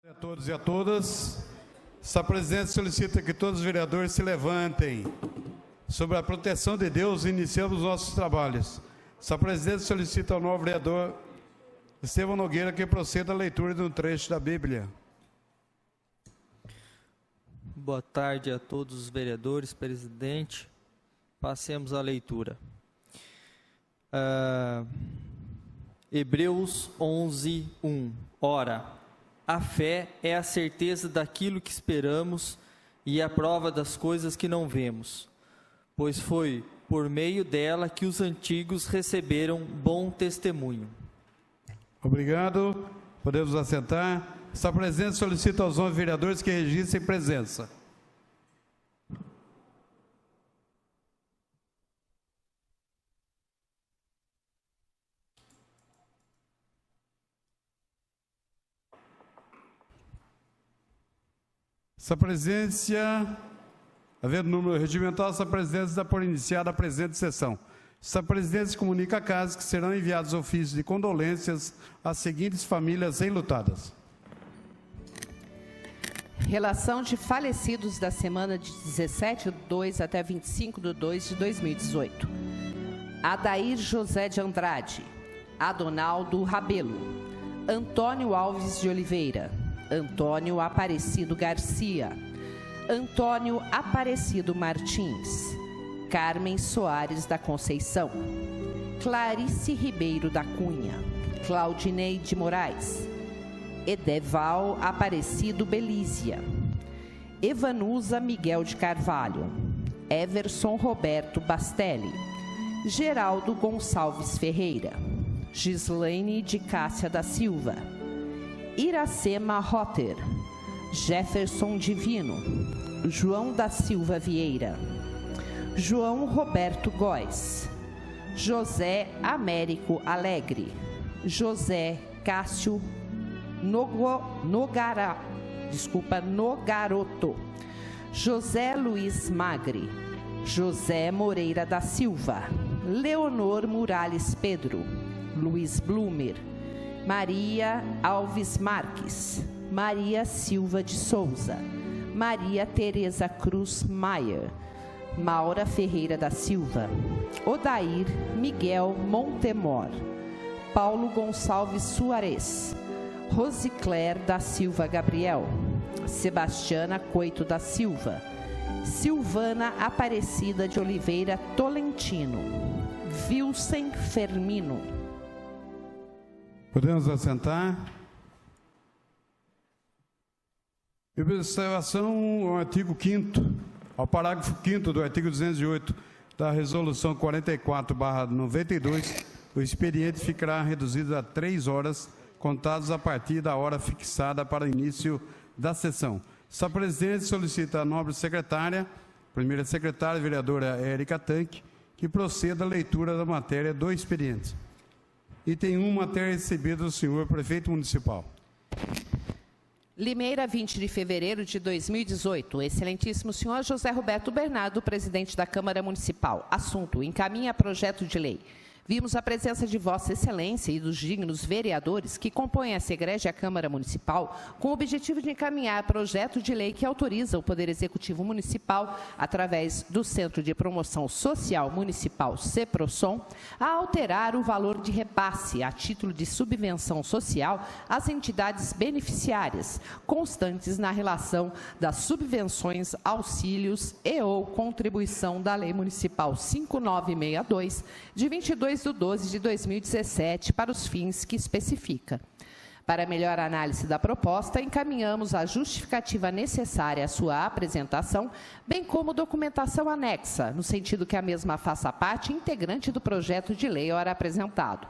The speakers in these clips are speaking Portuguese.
A todos e a todas, essa presidência solicita que todos os vereadores se levantem. Sobre a proteção de Deus, iniciamos nossos trabalhos. Essa presidência solicita ao novo vereador Estevão Nogueira que proceda a leitura de um trecho da Bíblia. Boa tarde a todos os vereadores, presidente. Passemos à leitura. Hebreus 11, 1. Ora, a fé é a certeza daquilo que esperamos e a prova das coisas que não vemos, pois foi por meio dela que os antigos receberam bom testemunho. Obrigado. Podemos assentar. Essa presidência solicita aos 11 vereadores que registrem presença. Essa presidência, havendo número regimental, essa presidência dá por iniciada a presente sessão. Essa presidência comunica a casa que serão enviados ofícios de condolências às seguintes famílias enlutadas. Relação de falecidos da semana de 17/2 até 25/2 de 2018. Adair José de Andrade, Adonaldo Rabelo, Antônio Alves de Oliveira, Antônio Aparecido Garcia, Antônio Aparecido Martins, Carmen Soares da Conceição, Clarice Ribeiro da Cunha, Claudinei de Moraes, Edeval Aparecido Belízia, Evanusa Miguel de Carvalho, Everson Roberto Bastelli, Geraldo Gonçalves Ferreira, Gislaine de Cássia da Silva, Iracema Rotter, Jefferson Divino, João da Silva Vieira, João Roberto Góes, José Américo Alegre, José Cássio Nogaroto, José Luiz Magre, José Moreira da Silva, Leonor Muralhes Pedro, Luiz Blumer, Maria Alves Marques, Maria Silva de Souza, Maria Tereza Cruz Maier, Maura Ferreira da Silva, Odair Miguel Montemor, Paulo Gonçalves Suarez, Rosicler da Silva Gabriel, Sebastiana Coito da Silva, Silvana Aparecida de Oliveira Tolentino, Vilsen Fermino. Podemos assentar. Em observação ao artigo 5º, ao parágrafo 5º do artigo 208 da Resolução 44/92, o expediente ficará reduzido a 3 horas, contados a partir da hora fixada para o início da sessão. Essa presidência solicita a nobre secretária, primeira secretária, vereadora Érica Tanque, que proceda à leitura da matéria do expediente. Item 1, matéria recebida do senhor prefeito municipal. Limeira, 20 de fevereiro de 2018. Excelentíssimo senhor José Roberto Bernardo, presidente da Câmara Municipal. Assunto: encaminha projeto de lei. Vimos a presença de Vossa Excelência e dos dignos vereadores que compõem essa egrégia Câmara Municipal com o objetivo de encaminhar projeto de lei que autoriza o Poder Executivo Municipal, através do Centro de Promoção Social Municipal, CEPROSOM, a alterar o valor de repasse a título de subvenção social às entidades beneficiárias, constantes na relação das subvenções, auxílios e ou contribuição da Lei Municipal 5962, de 22/12 de 2017, para os fins que especifica. Para melhor análise da proposta, encaminhamos a justificativa necessária à sua apresentação, bem como documentação anexa, no sentido que a mesma faça parte integrante do projeto de lei ora apresentado.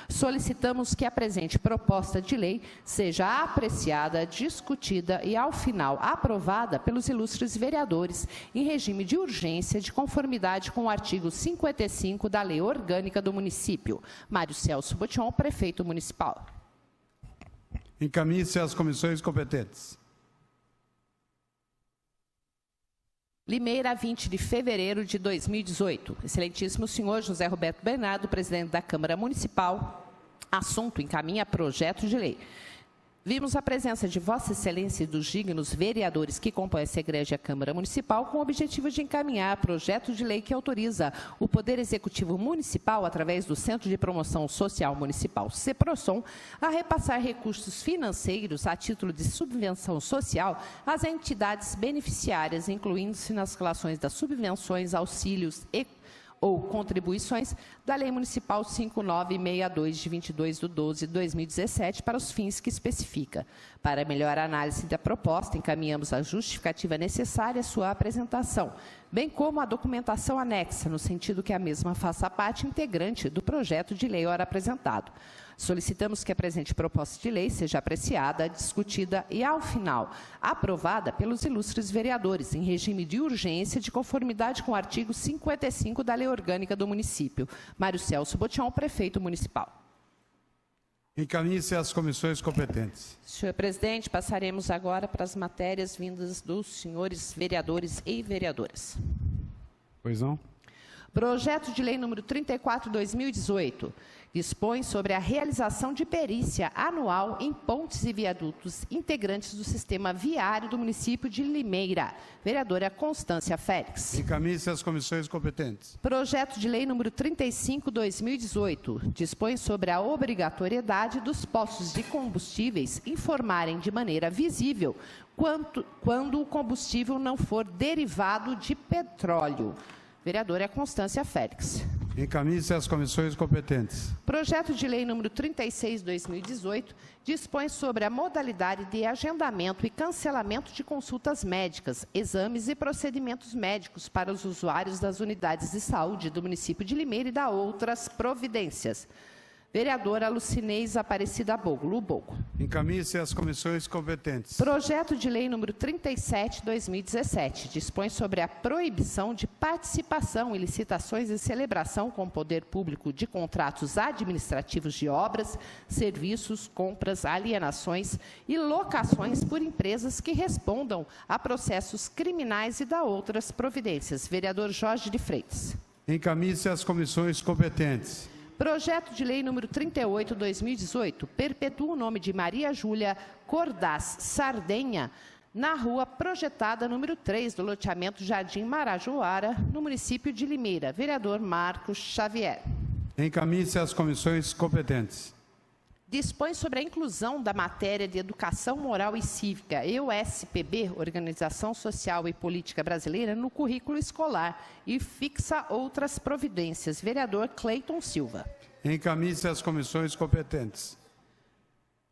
Solicitamos que a presente proposta de lei seja apreciada, discutida e, ao final, aprovada pelos ilustres vereadores em regime de urgência, de conformidade com o artigo 55 da Lei Orgânica do Município. Mário Celso Botion, prefeito municipal. Encaminhe-se às comissões competentes. Limeira, 20 de fevereiro de 2018. Excelentíssimo senhor José Roberto Bernardo, presidente da Câmara Municipal. Assunto: encaminha projeto de lei. Vimos a presença de Vossa Excelência e dos dignos vereadores que compõem essa egrégia Câmara Municipal com o objetivo de encaminhar projeto de lei que autoriza o Poder Executivo Municipal, através do Centro de Promoção Social Municipal, CEPROSOM, a repassar recursos financeiros a título de subvenção social às entidades beneficiárias, incluindo-se nas relações das subvenções, auxílios ou contribuições da Lei Municipal 5962, de 22/12/2017, para os fins que especifica. Para melhor análise da proposta, encaminhamos a justificativa necessária à sua apresentação, bem como a documentação anexa, no sentido que a mesma faça parte integrante do projeto de lei ora apresentado. Solicitamos que a presente proposta de lei seja apreciada, discutida e, ao final, aprovada pelos ilustres vereadores, em regime de urgência, de conformidade com o artigo 55 da Lei Orgânica do Município. Mário Celso Botion, prefeito municipal. Encaminhe-se às comissões competentes. Senhor presidente, passaremos agora para as matérias vindas dos senhores vereadores e vereadoras. Pois não? Projeto de lei número 34/2018 dispõe sobre a realização de perícia anual em pontes e viadutos integrantes do sistema viário do município de Limeira. Vereadora Constância Félix. Encaminhe-se às comissões competentes. Projeto de lei número 35/2018 dispõe sobre a obrigatoriedade dos postos de combustíveis informarem de maneira visível quando o combustível não for derivado de petróleo. Vereadora Constância Félix. Encaminhe-se às comissões competentes. Projeto de lei número 36/2018 dispõe sobre a modalidade de agendamento e cancelamento de consultas médicas, exames e procedimentos médicos para os usuários das unidades de saúde do município de Limeira e da outras providências. Vereadora Lucinês Aparecida Bogo. Encaminhe-se às comissões competentes. Projeto de lei número 37/2017 dispõe sobre a proibição de participação em licitações e celebração com o poder público de contratos administrativos de obras, serviços, compras, alienações e locações por empresas que respondam a processos criminais e da outras providências. Vereador Jorge de Freitas. Encaminhe-se às comissões competentes. Projeto de lei número 38/2018 perpetua o nome de Maria Júlia Cordaz Sardenha na rua projetada número 3 do loteamento Jardim Marajoara, no município de Limeira. Vereador Marcos Xavier. Encaminhe-se às comissões competentes. Dispõe sobre a inclusão da matéria de Educação Moral e Cívica, EUSPB, Organização Social e Política Brasileira, no currículo escolar e fixa outras providências. Vereador Cleiton Silva. Encaminhe-se às comissões competentes.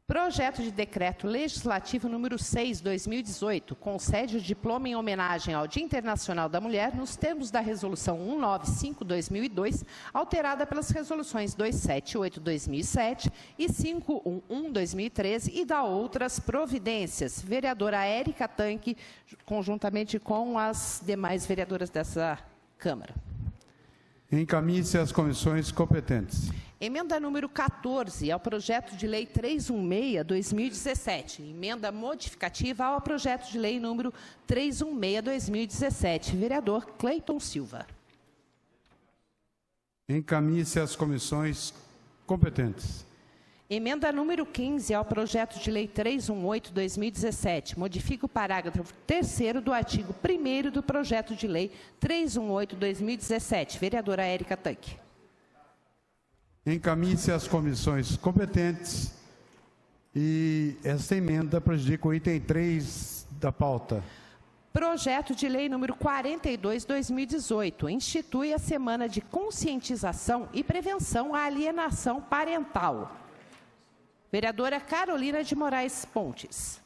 Projeto de decreto legislativo número 6/2018 concede o diploma em homenagem ao Dia Internacional da Mulher nos termos da resolução 195/2002, alterada pelas resoluções 278/2007 e 511/2013 e da outras providências. Vereadora Érica Tanque, conjuntamente com as demais vereadoras dessa Câmara. Encaminhe-se às comissões competentes. Emenda número 14 ao projeto de lei 316/2017. Emenda modificativa ao projeto de lei número 316/2017. Vereador Cleiton Silva. Encaminhe-se às comissões competentes. Emenda número 15 ao projeto de lei 318/2017. Modifica o parágrafo 3º do artigo 1º do projeto de lei 318/2017. Vereadora Érica Tanque. Encaminhe-se às comissões competentes e esta emenda prejudica o item 3 da pauta. Projeto de lei número 42/2018 institui a Semana de Conscientização e Prevenção à Alienação Parental. Vereadora Carolina de Moraes Pontes.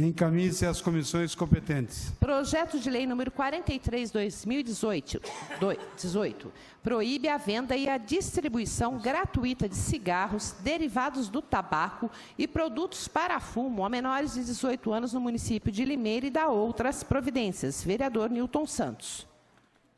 Encaminhe-se às comissões competentes. Projeto de lei número 43/2018 proíbe a venda e a distribuição gratuita de cigarros, derivados do tabaco e produtos para fumo a menores de 18 anos no município de Limeira e da outras providências. Vereador Nilton Santos.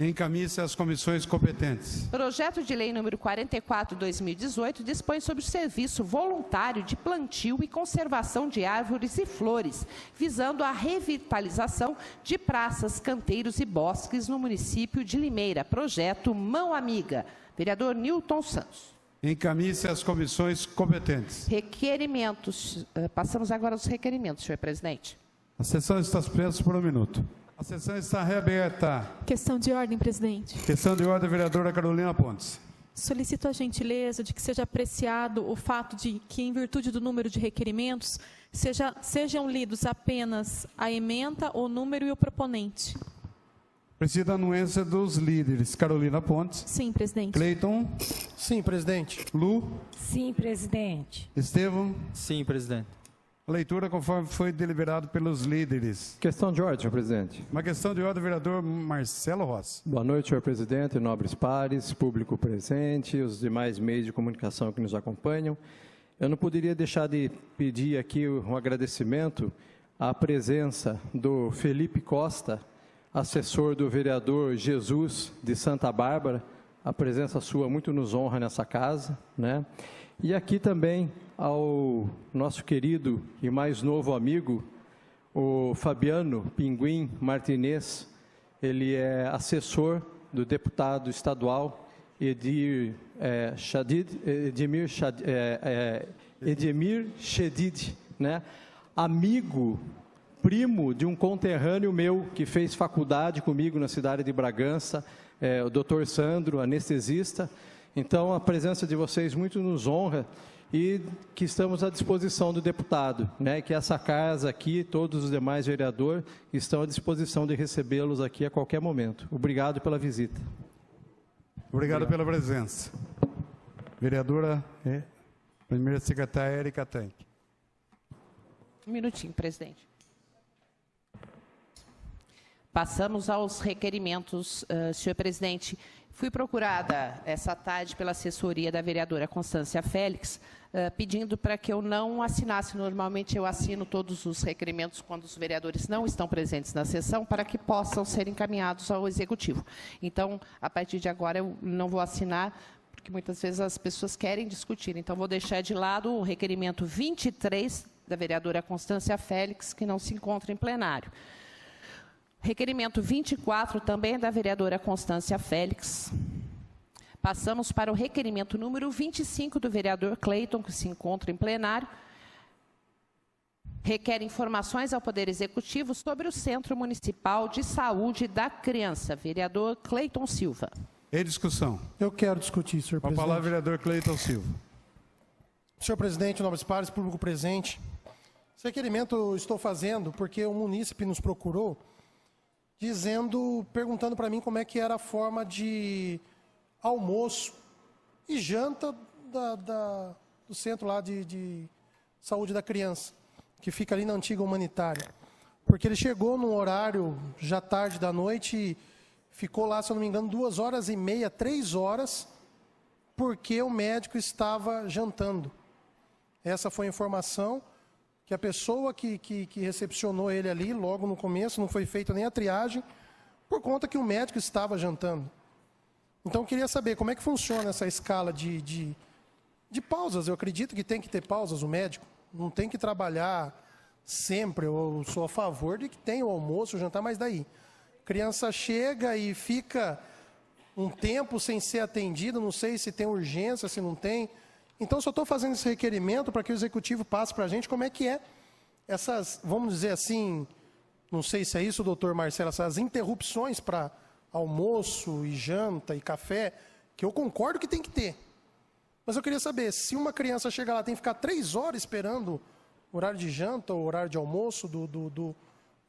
Encaminhe-se às comissões competentes. Projeto de lei número 44/2018 dispõe sobre o serviço voluntário de plantio e conservação de árvores e flores, visando a revitalização de praças, canteiros e bosques no município de Limeira. Projeto Mão Amiga. Vereador Nilton Santos. Encaminhe-se às comissões competentes. Requerimentos. Passamos agora aos requerimentos, senhor presidente. A sessão está suspensa por 1 minuto. A sessão está reaberta. Questão de ordem, presidente. Questão de ordem, vereadora Carolina Pontes. Solicito a gentileza de que seja apreciado o fato de que, em virtude do número de requerimentos, sejam lidos apenas a ementa, o número e o proponente. Precisa da anuência dos líderes. Carolina Pontes. Sim, presidente. Cleiton. Sim, presidente. Lu. Sim, presidente. Estevão. Sim, presidente. Leitura conforme foi deliberado pelos líderes. Questão de ordem, senhor presidente. Uma questão de ordem, vereador Marcelo Rossi. Boa noite, senhor presidente, nobres pares, público presente, os demais meios de comunicação que nos acompanham. Eu não poderia deixar de pedir aqui um agradecimento à presença do Felipe Costa, assessor do vereador Jesus de Santa Bárbara. A presença sua muito nos honra nessa casa, né? E aqui também ao nosso querido e mais novo amigo, o Fabiano Pinguim Martinez. Ele é assessor do deputado estadual Edmir Chedid, né? Amigo, primo de um conterrâneo meu que fez faculdade comigo na cidade de Bragança, o doutor Sandro, anestesista. Então, a presença de vocês muito nos honra e que estamos à disposição do deputado, né? Que essa casa aqui, todos os demais vereadores, estão à disposição de recebê-los aqui a qualquer momento. Obrigado pela visita. Obrigado pela presença. Vereadora, primeira secretária Érica Tanque. Um minutinho, presidente. Passamos aos requerimentos, senhor presidente. Fui procurada essa tarde pela assessoria da vereadora Constância Félix, pedindo para que eu não assinasse. Normalmente eu assino todos os requerimentos quando os vereadores não estão presentes na sessão, para que possam ser encaminhados ao executivo. Então, a partir de agora, eu não vou assinar, porque muitas vezes as pessoas querem discutir. Então, vou deixar de lado o requerimento 23 da vereadora Constância Félix, que não se encontra em plenário. Requerimento 24, também da vereadora Constância Félix. Passamos para o requerimento número 25 do vereador Cleiton, que se encontra em plenário. Requer informações ao Poder Executivo sobre o Centro Municipal de Saúde da Criança. Vereador Cleiton Silva. Em discussão. Eu quero discutir, senhor Com a presidente. palavra, vereador Cleiton Silva. Senhor presidente, nobres pares, público presente. Esse requerimento eu estou fazendo porque o munícipe nos procurou perguntando para mim como é que era a forma de almoço e janta do centro lá de saúde da criança, que fica ali na antiga humanitária. Porque ele chegou num horário já tarde da noite e ficou lá, se eu não me engano, 2h30, 3 horas, porque o médico estava jantando. Essa foi a informação. Que a pessoa que recepcionou ele ali, logo no começo, não foi feita nem a triagem, por conta que o médico estava jantando. Então, eu queria saber como é que funciona essa escala de pausas. Eu acredito que tem que ter pausas o médico, não tem que trabalhar sempre. Eu sou a favor de que tenha o almoço, o jantar, mas daí. A criança chega e fica um tempo sem ser atendida, não sei se tem urgência, se não tem. Então, só estou fazendo esse requerimento para que o Executivo passe para a gente como é que é essas, vamos dizer assim, não sei se é isso, doutor Marcelo, essas interrupções para almoço e janta e café, que eu concordo que tem que ter. Mas eu queria saber, se uma criança chega lá, tem que ficar 3 horas esperando o horário de janta ou o horário de almoço do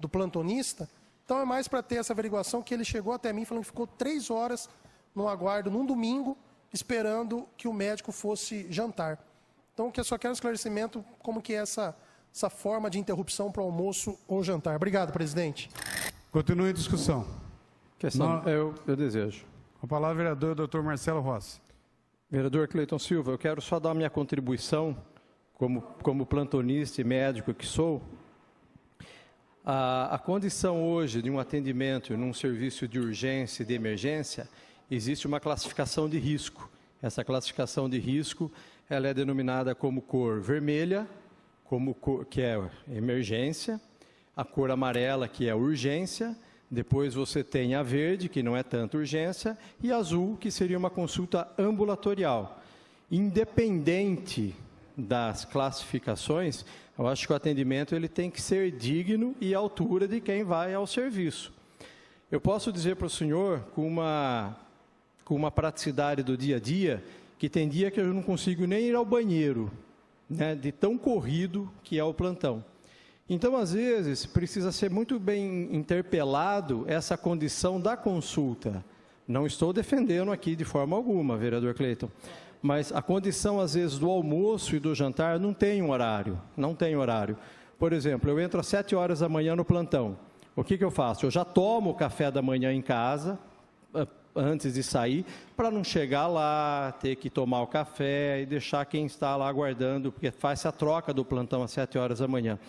plantonista, então é mais para ter essa averiguação que ele chegou até mim falando que ficou 3 horas no aguardo, num domingo, esperando que o médico fosse jantar. Então, eu só quero um esclarecimento como que é essa forma de interrupção para o almoço ou jantar. Obrigado, presidente. Continue em discussão. Questão, eu desejo. Com a palavra, vereador doutor Marcelo Rossi. Vereador Cleiton Silva, eu quero só dar minha contribuição, como plantonista e médico que sou. A condição hoje de um atendimento num serviço de urgência e de emergência, existe uma classificação de risco. Essa classificação de risco, ela é denominada como cor vermelha, que é emergência, a cor amarela, que é urgência, depois você tem a verde, que não é tanto urgência, e a azul, que seria uma consulta ambulatorial. independente das classificações, eu acho que o atendimento ele tem que ser digno e à altura de quem vai ao serviço. Eu posso dizer para o senhor, com uma praticidade do dia a dia, que tem dia que eu não consigo nem ir ao banheiro, né, de tão corrido que é o plantão. Então, às vezes, precisa ser muito bem interpelado essa condição da consulta. Não estou defendendo aqui de forma alguma, vereador Cleiton, mas a condição, às vezes, do almoço e do jantar não tem um horário, não tem horário. Por exemplo, eu entro às 7 horas da manhã no plantão. O que eu faço? Eu já tomo o café da manhã em casa, antes de sair, para não chegar lá, ter que tomar o café e deixar quem está lá aguardando, porque faz a troca do plantão às 7 horas da manhã.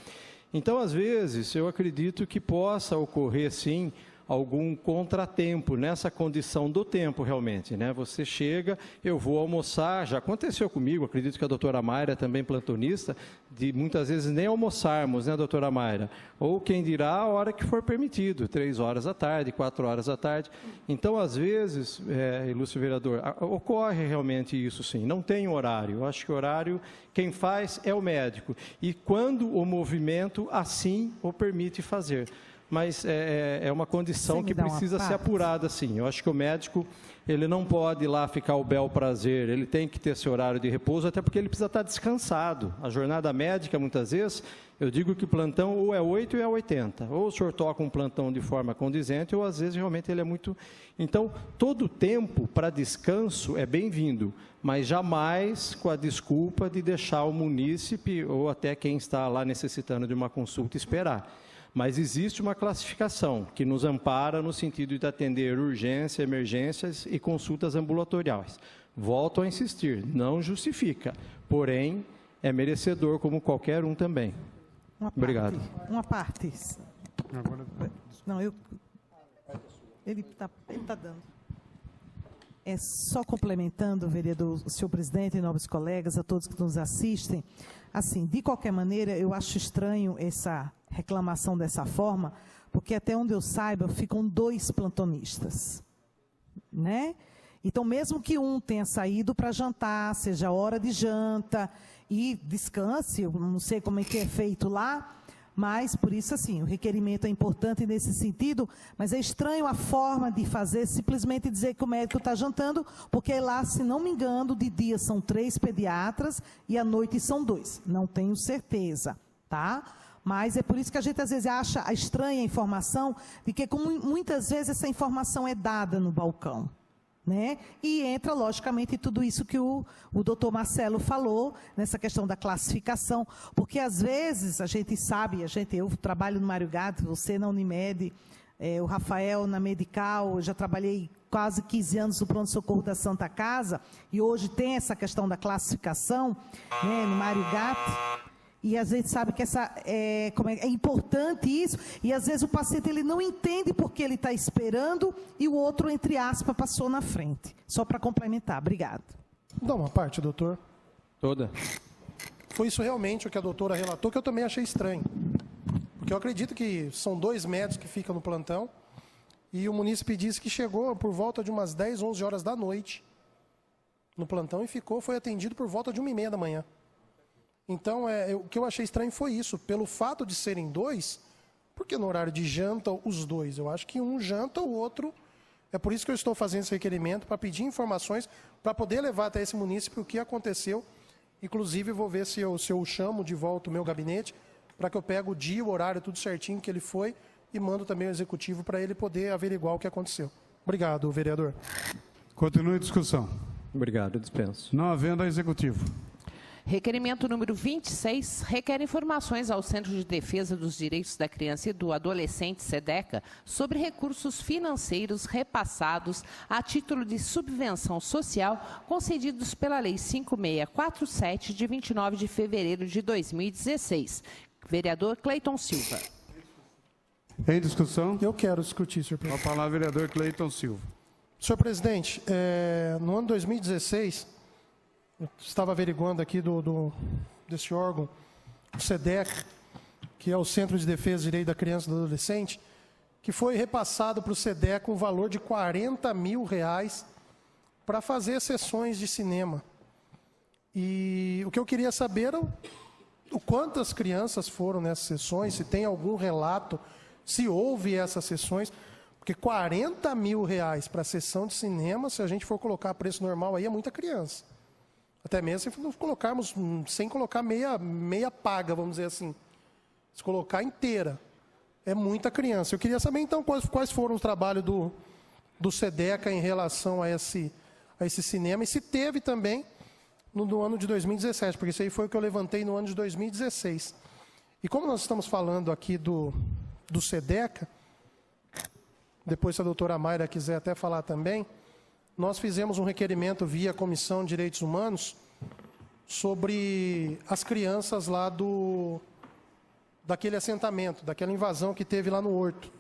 Então, às vezes, eu acredito que possa ocorrer, sim, algum contratempo nessa condição do tempo, realmente, né? Você chega, eu vou almoçar, já aconteceu comigo, acredito que a doutora Mayra, também plantonista, de muitas vezes nem almoçarmos, né, doutora Mayra? Ou quem dirá a hora que for permitido, 3 horas da tarde, 4 horas da tarde. Então, às vezes, ilustre vereador, ocorre realmente isso, sim, não tem horário. Eu acho que o horário, quem faz é o médico. E quando o movimento assim o permite fazer. Mas é uma condição que precisa ser apurada, sim. Eu acho que o médico, ele não pode ir lá ficar o bel prazer, ele tem que ter esse horário de repouso, até porque ele precisa estar descansado. A jornada médica, muitas vezes, eu digo que o plantão ou é 8 ou é 80. Ou o senhor toca um plantão de forma condizente, ou às vezes realmente ele é muito... Então, todo tempo para descanso é bem-vindo, mas jamais com a desculpa de deixar o munícipe ou até quem está lá necessitando de uma consulta esperar. Mas existe uma classificação que nos ampara no sentido de atender urgência, emergências e consultas ambulatoriais. Volto a insistir, não justifica, porém é merecedor como qualquer um também. Obrigado. Uma parte. Não, ele está dando. Só complementando, vereador, o senhor presidente e nobres colegas, a todos que nos assistem, assim, de qualquer maneira, eu acho estranho essa reclamação dessa forma, porque até onde eu saiba, ficam 2 plantonistas, né? Então, mesmo que um tenha saído para jantar, seja hora de janta e descanse, eu não sei como é que é feito lá, mas, por isso, assim, o requerimento é importante nesse sentido, mas é estranho a forma de fazer, simplesmente dizer que o médico está jantando, porque lá, se não me engano, de dia são 3 pediatras e à noite são 2. Não tenho certeza, tá? Mas é por isso que a gente, às vezes, acha estranha a informação, de que muitas vezes essa informação é dada no balcão, né? E entra, logicamente, tudo isso que o doutor Marcelo falou, nessa questão da classificação, porque, às vezes, a gente sabe, eu trabalho no Mário Gatti, você na Unimed, o Rafael na Medical, eu já trabalhei quase 15 anos no pronto-socorro da Santa Casa, e hoje tem essa questão da classificação, né, no Mário Gatti. E às vezes sabe que é importante isso, e às vezes o paciente ele não entende porque ele está esperando e o outro, entre aspas, passou na frente. Só para complementar. Obrigado. Dá uma parte, doutor. Toda. Foi isso realmente o que a doutora relatou, que eu também achei estranho. Porque eu acredito que são 2 médicos que ficam no plantão, e o munícipe disse que chegou por volta de umas 10, 11 horas da noite no plantão e foi atendido por volta de 1h30 da manhã. Então, o que eu achei estranho foi isso. Pelo fato de serem 2, por que no horário de janta os 2? Eu acho que um janta, o outro... É por isso que eu estou fazendo esse requerimento, para pedir informações, para poder levar até esse munícipe o que aconteceu. Inclusive, vou ver se eu chamo de volta o meu gabinete, para que eu pegue o dia, o horário, tudo certinho que ele foi, e mando também o executivo para ele poder averiguar o que aconteceu. Obrigado, vereador. Continue a discussão. Obrigado, dispenso. Não havendo a executivo. Requerimento número 26 requer informações ao Centro de Defesa dos Direitos da Criança e do Adolescente, SEDECA, sobre recursos financeiros repassados a título de subvenção social concedidos pela Lei 5647, de 29 de fevereiro de 2016. Vereador Cleiton Silva. Em discussão? Eu quero discutir, senhor presidente. Com a palavra, vereador Cleiton Silva. Senhor presidente, no ano 2016... Eu estava averiguando aqui desse órgão, o SEDECA, que é o Centro de Defesa do Direito da Criança e do Adolescente, que foi repassado para o SEDECA um valor de R$40 mil para fazer sessões de cinema. E o que eu queria saber era o quantas crianças foram nessas sessões, se tem algum relato, se houve essas sessões, porque R$40 mil para a sessão de cinema, se a gente for colocar preço normal aí, é muita criança. Até mesmo se não colocarmos, sem colocar meia paga, vamos dizer assim. Se colocar inteira, é muita criança. Eu queria saber, então, quais foram os trabalhos do SEDECA em relação a esse cinema, e se teve também no ano de 2017, porque isso aí foi o que eu levantei no ano de 2016. E como nós estamos falando aqui do SEDECA, depois se a doutora Mayra quiser até falar também, nós fizemos um requerimento via Comissão de Direitos Humanos sobre as crianças lá daquele assentamento, daquela invasão que teve lá no Horto.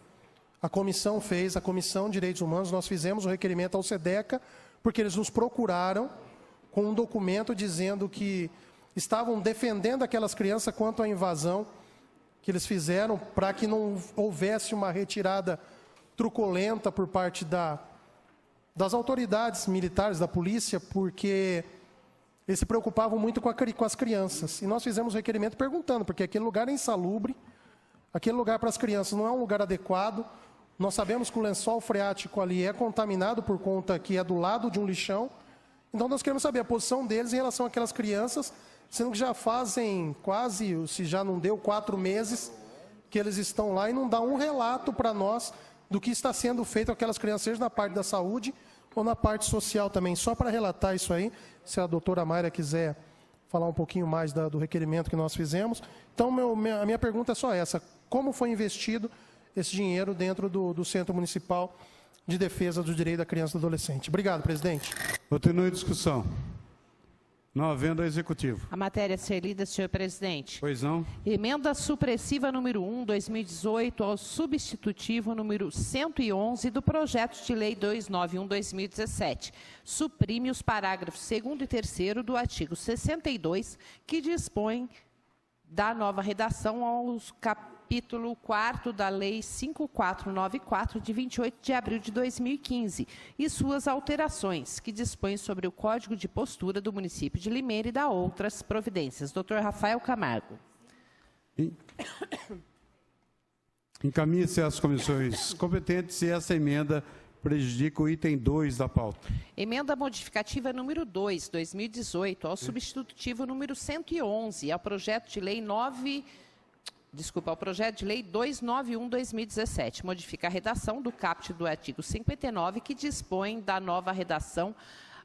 A Comissão de Direitos Humanos, nós fizemos um requerimento ao SEDECA, porque eles nos procuraram com um documento dizendo que estavam defendendo aquelas crianças quanto à invasão que eles fizeram, para que não houvesse uma retirada truculenta por parte das autoridades militares, da polícia, porque eles se preocupavam muito com as crianças. E nós fizemos um requerimento perguntando, porque aquele lugar é insalubre, aquele lugar para as crianças não é um lugar adequado. Nós sabemos que o lençol freático ali é contaminado por conta que é do lado de um lixão. Então nós queremos saber a posição deles em relação àquelas crianças, sendo que já fazem quase, se já não deu, 4 meses que eles estão lá, e não dá um relato para nós do que está sendo feito com aquelas crianças, seja na parte da saúde ou na parte social também. Só para relatar isso aí, se a doutora Mayra quiser falar um pouquinho mais do requerimento que nós fizemos. Então, a minha pergunta é só essa: como foi investido esse dinheiro dentro do Centro Municipal de Defesa do Direito da Criança e do Adolescente? Obrigado, presidente. Continue a discussão. Não havendo a executivo. A matéria a ser lida, senhor presidente. Pois não. Emenda supressiva número 1, 2018, ao substitutivo número 111 do projeto de lei 291/2017. Suprime os parágrafos 2º e 3º do artigo 62, que dispõe da nova redação aos capítulo 4º da Lei 5494, de 28 de abril de 2015, e suas alterações, que dispõem sobre o Código de Postura do município de Limeira e da outras providências. Dr. Rafael Camargo. Encaminhe-se às comissões competentes e essa emenda prejudica o item 2 da pauta. Emenda modificativa número 2, 2018, ao substitutivo número 111, ao projeto de lei ao projeto de lei 291/2017, modifica a redação do caput do artigo 59, que dispõe da nova redação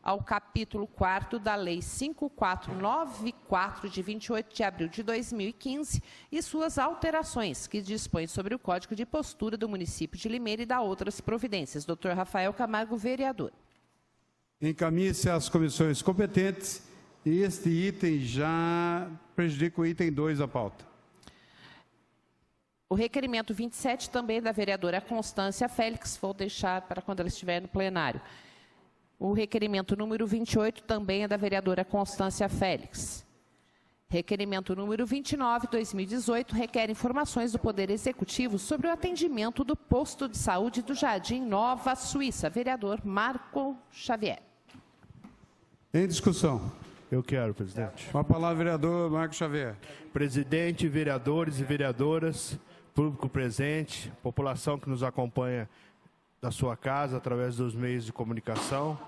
ao capítulo 4º da Lei 5494, de 28 de abril de 2015, e suas alterações, que dispõem sobre o Código de Postura do município de Limeira e da outras providências. Dr. Rafael Camargo, vereador. Encaminhe-se às comissões competentes e este item já prejudica o item 2 da pauta. O requerimento 27, também da vereadora Constância Félix, vou deixar para quando ela estiver no plenário. O requerimento número 28, também é da vereadora Constância Félix. Requerimento número 29, 2018, requer informações do Poder Executivo sobre o atendimento do posto de saúde do Jardim Nova Suíça. Vereador Marco Xavier. Em discussão. Eu quero, presidente. Com a palavra, vereador Marco Xavier. Presidente, vereadores e vereadoras, público presente, população que nos acompanha da sua casa através dos meios de comunicação.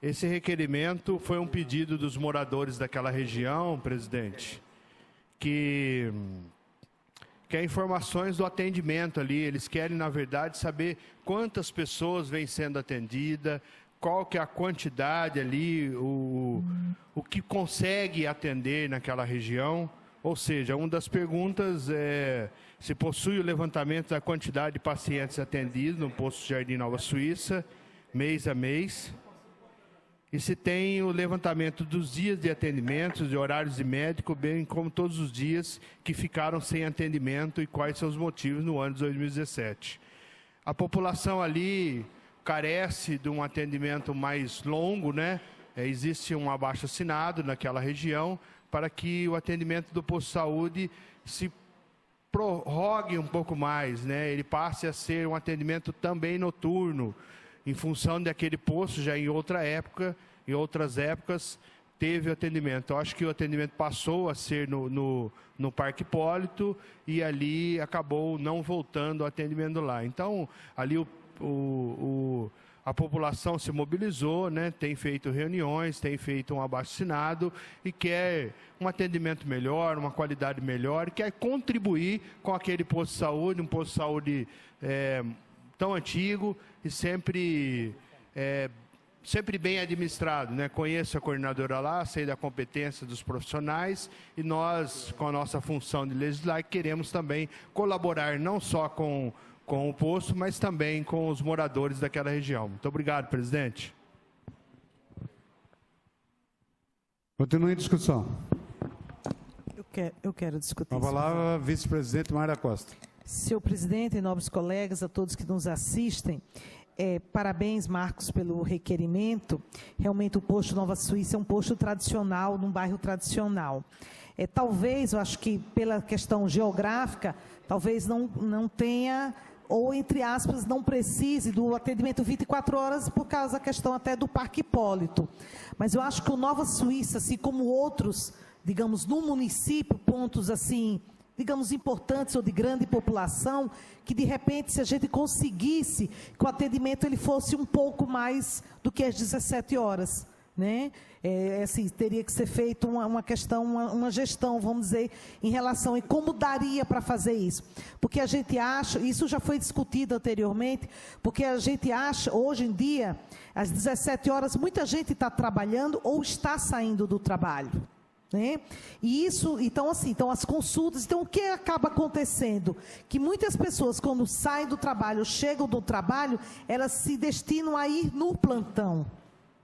Esse requerimento foi um pedido dos moradores daquela região, presidente, que quer informações do atendimento ali. Eles querem, na verdade, saber quantas pessoas vêm sendo atendidas, qual que é a quantidade ali, o que consegue atender naquela região. Ou seja, uma das perguntas é se possui o levantamento da quantidade de pacientes atendidos no posto Jardim Nova Suíça, mês a mês, e se tem o levantamento dos dias de atendimento, de horários de médico, bem como todos os dias que ficaram sem atendimento e quais são os motivos no ano de 2017. A população ali carece de um atendimento mais longo, né? Existe um abaixo-assinado naquela região para que o atendimento do posto de saúde se prorrogue um pouco mais, né? Ele passe a ser um atendimento também noturno, em função daquele posto já em outra época, em outras épocas, teve o atendimento. Eu acho que o atendimento passou a ser no Parque Hipólito e ali acabou não voltando o atendimento lá. Então, ali a população se mobilizou, né, tem feito reuniões, tem feito um abaixo-assinado e quer um atendimento melhor, uma qualidade melhor, quer contribuir com aquele posto de saúde, um posto de saúde tão antigo e sempre bem administrado, né? Conheço a coordenadora lá, sei da competência dos profissionais e nós, com a nossa função de legislar, queremos também colaborar não só com o posto, mas também com os moradores daquela região. Muito obrigado, presidente. Continua em discussão. Eu quero discutir. A palavra, vice-presidente Mayra Costa. Senhor presidente e nobres colegas, a todos que nos assistem, parabéns, Marcos, pelo requerimento. Realmente o posto Nova Suíça é um posto tradicional, num bairro tradicional. Talvez, eu acho que pela questão geográfica, talvez não tenha, ou entre aspas, não precise do atendimento 24 horas por causa da questão até do Parque Hipólito. Mas eu acho que o Nova Suíça, assim como outros, digamos, no município, pontos assim, digamos, importantes ou de grande população, que de repente, se a gente conseguisse que o atendimento ele fosse um pouco mais do que as 17 horas, né? Assim, teria que ser feita uma questão, uma gestão, vamos dizer, em relação a como daria para fazer isso. Porque a gente acha, isso já foi discutido anteriormente, porque a gente acha, hoje em dia, às 17 horas, muita gente está trabalhando ou está saindo do trabalho. Né? E isso, então assim, então as consultas, então o que acaba acontecendo? Que muitas pessoas quando saem do trabalho, chegam do trabalho, elas se destinam a ir no plantão,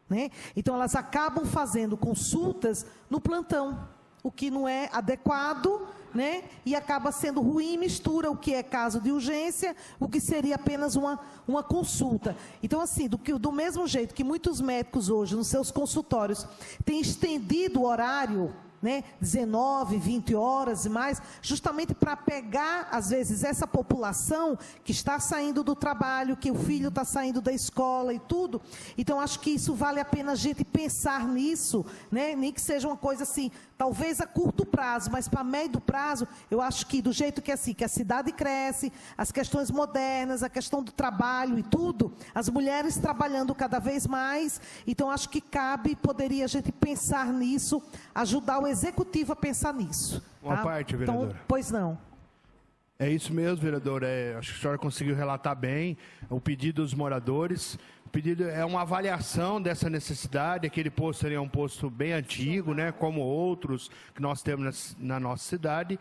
né? Então elas acabam fazendo consultas no plantão, o que não é adequado, né? E acaba sendo ruim, mistura o que é caso de urgência, o que seria apenas uma consulta. Então, assim, do mesmo jeito que muitos médicos hoje, nos seus consultórios, têm estendido o horário, né, 19, 20 horas e mais, justamente para pegar, às vezes, essa população que está saindo do trabalho, que o filho está saindo da escola e tudo. Então, acho que isso vale a pena a gente pensar nisso, né, nem que seja uma coisa assim, talvez a curto prazo, mas para médio prazo, eu acho que do jeito que assim, que a cidade cresce, as questões modernas, a questão do trabalho e tudo, as mulheres trabalhando cada vez mais, então acho que poderia a gente pensar nisso, ajudar o executivo a pensar nisso. Uma tá? parte, vereadora. Então, pois não. É isso mesmo, vereador. Acho que a senhora conseguiu relatar bem o pedido dos moradores. O pedido é uma avaliação dessa necessidade. Aquele posto seria um posto bem antigo, né, como outros que nós temos na nossa cidade.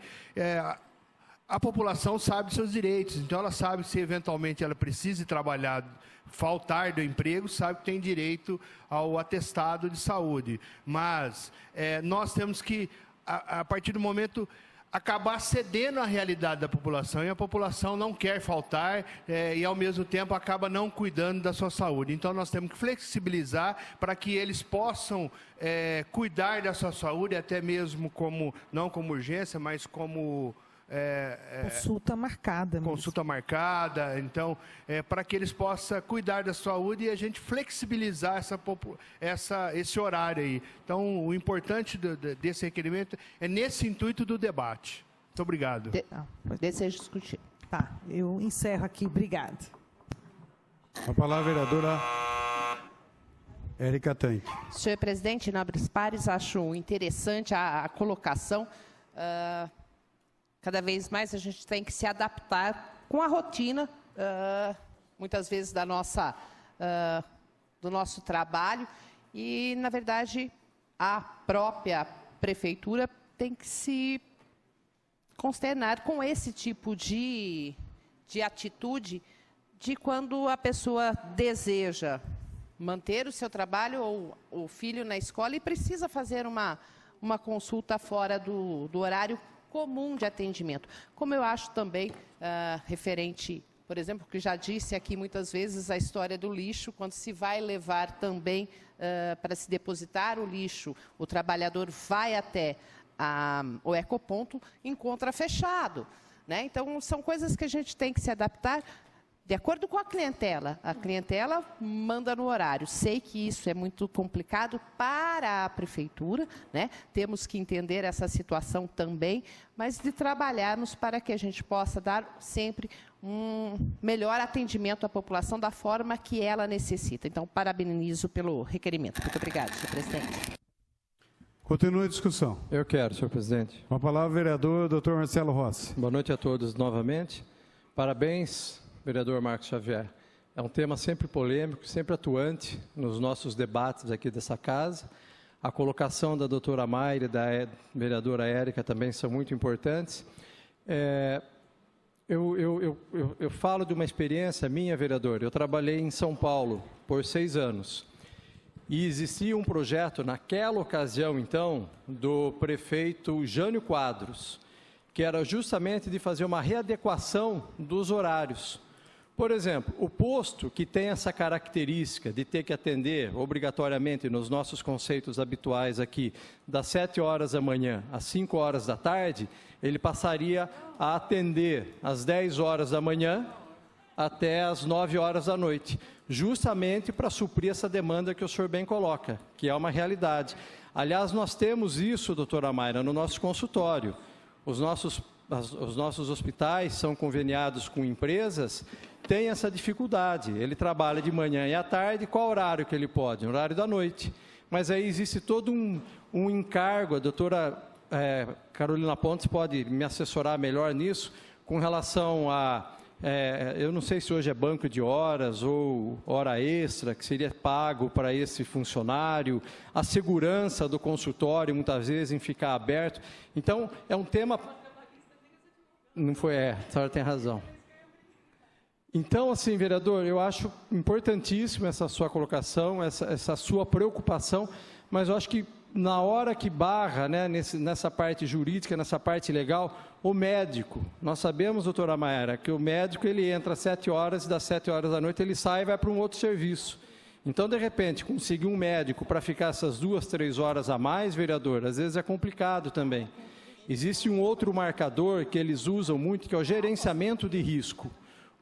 A população sabe dos seus direitos, então ela sabe que se eventualmente ela precise trabalhar, faltar do emprego, sabe que tem direito ao atestado de saúde. Mas nós temos que, a partir do momento, acabar cedendo à realidade da população, e a população não quer faltar e, ao mesmo tempo, acaba não cuidando da sua saúde. Então, nós temos que flexibilizar para que eles possam cuidar da sua saúde, até mesmo não como urgência, mas como... consulta marcada. Consulta marcada, então, para que eles possam cuidar da saúde e a gente flexibilizar esse horário aí. Então, o importante desse requerimento é nesse intuito do debate. Muito obrigado. Desejo discutir. Tá, eu encerro aqui. Obrigada. A palavra, vereadora Érica Tanque. Senhor presidente, nobres pares, acho interessante a colocação. Cada vez mais a gente tem que se adaptar com a rotina, muitas vezes do nosso trabalho, e, na verdade, a própria prefeitura tem que se consternar com esse tipo de atitude de quando a pessoa deseja manter o seu trabalho ou o filho na escola e precisa fazer uma consulta fora do horário comum de atendimento. Como eu acho também referente, por exemplo, que já disse aqui muitas vezes a história do lixo, quando se vai levar também para se depositar o lixo, o trabalhador vai até o ecoponto, encontra fechado, né? Então, são coisas que a gente tem que se adaptar. de acordo com a clientela manda no horário. Sei que isso é muito complicado para a prefeitura, né? Temos que entender essa situação também, mas de trabalharmos para que a gente possa dar sempre um melhor atendimento à população da forma que ela necessita. Então, parabenizo pelo requerimento. Muito obrigada, senhor presidente. Continue a discussão. Eu quero, senhor presidente. Com a palavra, o vereador Dr. Marcelo Rossi. Boa noite a todos novamente. Parabéns, vereador Marcos Xavier. É um tema sempre polêmico, sempre atuante nos nossos debates aqui dessa casa. A colocação da doutora Mayra e da vereadora Érica também são muito importantes. Eu falo de uma experiência minha, vereador. Eu trabalhei em São Paulo por 6 anos. E existia um projeto, naquela ocasião, então, do prefeito Jânio Quadros, que era justamente de fazer uma readequação dos horários. Por exemplo, o posto que tem essa característica de ter que atender obrigatoriamente nos nossos conceitos habituais aqui, das 7 horas da manhã às 5 horas da tarde, ele passaria a atender às 10 horas da manhã até às 9 horas da noite, justamente para suprir essa demanda que o senhor bem coloca, que é uma realidade. Aliás, nós temos isso, doutora Mayra, no nosso consultório. Os nossos hospitais são conveniados com empresas, têm essa dificuldade. Ele trabalha de manhã e à tarde, qual horário que ele pode? No horário da noite. Mas aí existe todo um encargo, a doutora Carolina Pontes pode me assessorar melhor nisso, com relação a... eu não sei se hoje é banco de horas ou hora extra, que seria pago para esse funcionário, a segurança do consultório, muitas vezes, em ficar aberto. Então, é um tema... Não foi, a senhora tem razão. Então, assim, vereador, eu acho importantíssima essa sua colocação, essa sua preocupação, mas eu acho que na hora que barra, né, nessa parte jurídica, nessa parte legal, o médico, nós sabemos, doutora Mayra, que o médico ele entra às 7 horas e das 7 horas da noite ele sai e vai para um outro serviço. Então, de repente, conseguir um médico para ficar essas 2, 3 horas a mais, vereador, às vezes é complicado também. Existe um outro marcador que eles usam muito, que é o gerenciamento de risco.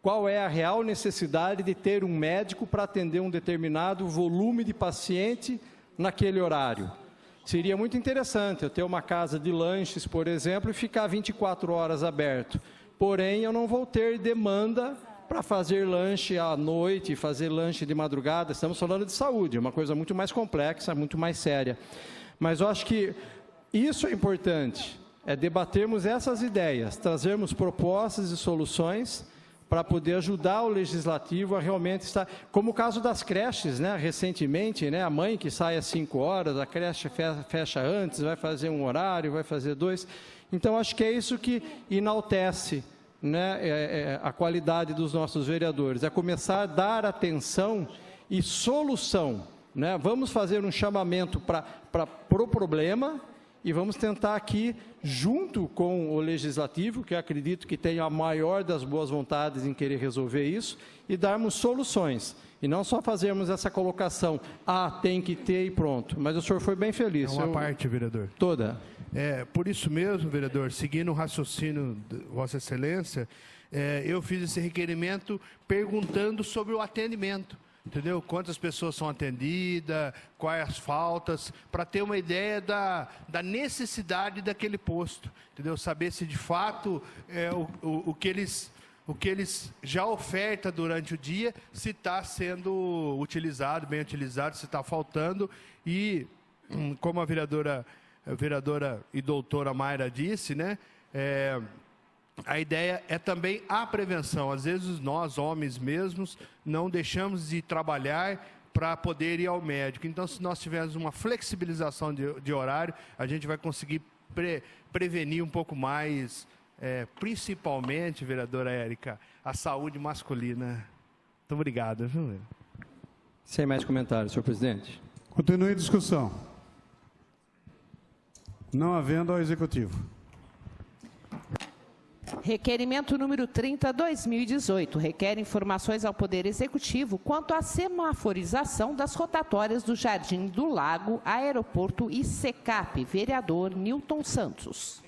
Qual é a real necessidade de ter um médico para atender um determinado volume de paciente naquele horário? Seria muito interessante eu ter uma casa de lanches, por exemplo, e ficar 24 horas aberto. Porém, eu não vou ter demanda para fazer lanche à noite, fazer lanche de madrugada. Estamos falando de saúde, é uma coisa muito mais complexa, muito mais séria. Mas eu acho que isso é importante, é debatermos essas ideias, trazermos propostas e soluções para poder ajudar o legislativo a realmente estar... Como o caso das creches, né? Recentemente, né? A mãe que sai às 5 horas, a creche fecha antes, vai fazer um horário, vai fazer 2. Então, acho que é isso que enaltece, né? A qualidade dos nossos vereadores, é começar a dar atenção e solução, né? Vamos fazer um chamamento para o problema e vamos tentar aqui, junto com o Legislativo, que eu acredito que tem a maior das boas vontades em querer resolver isso, e darmos soluções. E não só fazermos essa colocação, tem que ter e pronto. Mas o senhor foi bem feliz. É uma parte, vereador. Toda. Por isso mesmo, vereador, seguindo o raciocínio de Vossa Excelência, eu fiz esse requerimento perguntando sobre o atendimento. Entendeu? Quantas pessoas são atendidas, quais as faltas, para ter uma ideia da necessidade daquele posto. Entendeu? Saber se de fato o que eles já ofertam durante o dia, se está sendo utilizado, bem utilizado, se está faltando. E, como a vereadora e doutora Mayra disse, né? A ideia é também a prevenção. Às vezes nós, homens mesmos, não deixamos de trabalhar para poder ir ao médico. Então, se nós tivermos uma flexibilização de horário, a gente vai conseguir prevenir um pouco mais, principalmente, vereadora Érica, a saúde masculina. Muito obrigado. Viu? Sem mais comentários, senhor presidente. Continue a discussão. Não havendo ao Executivo. Requerimento número 30/2018, requer informações ao Poder Executivo quanto à semaforização das rotatórias do Jardim do Lago, Aeroporto e Secap. Vereador Nilton Santos.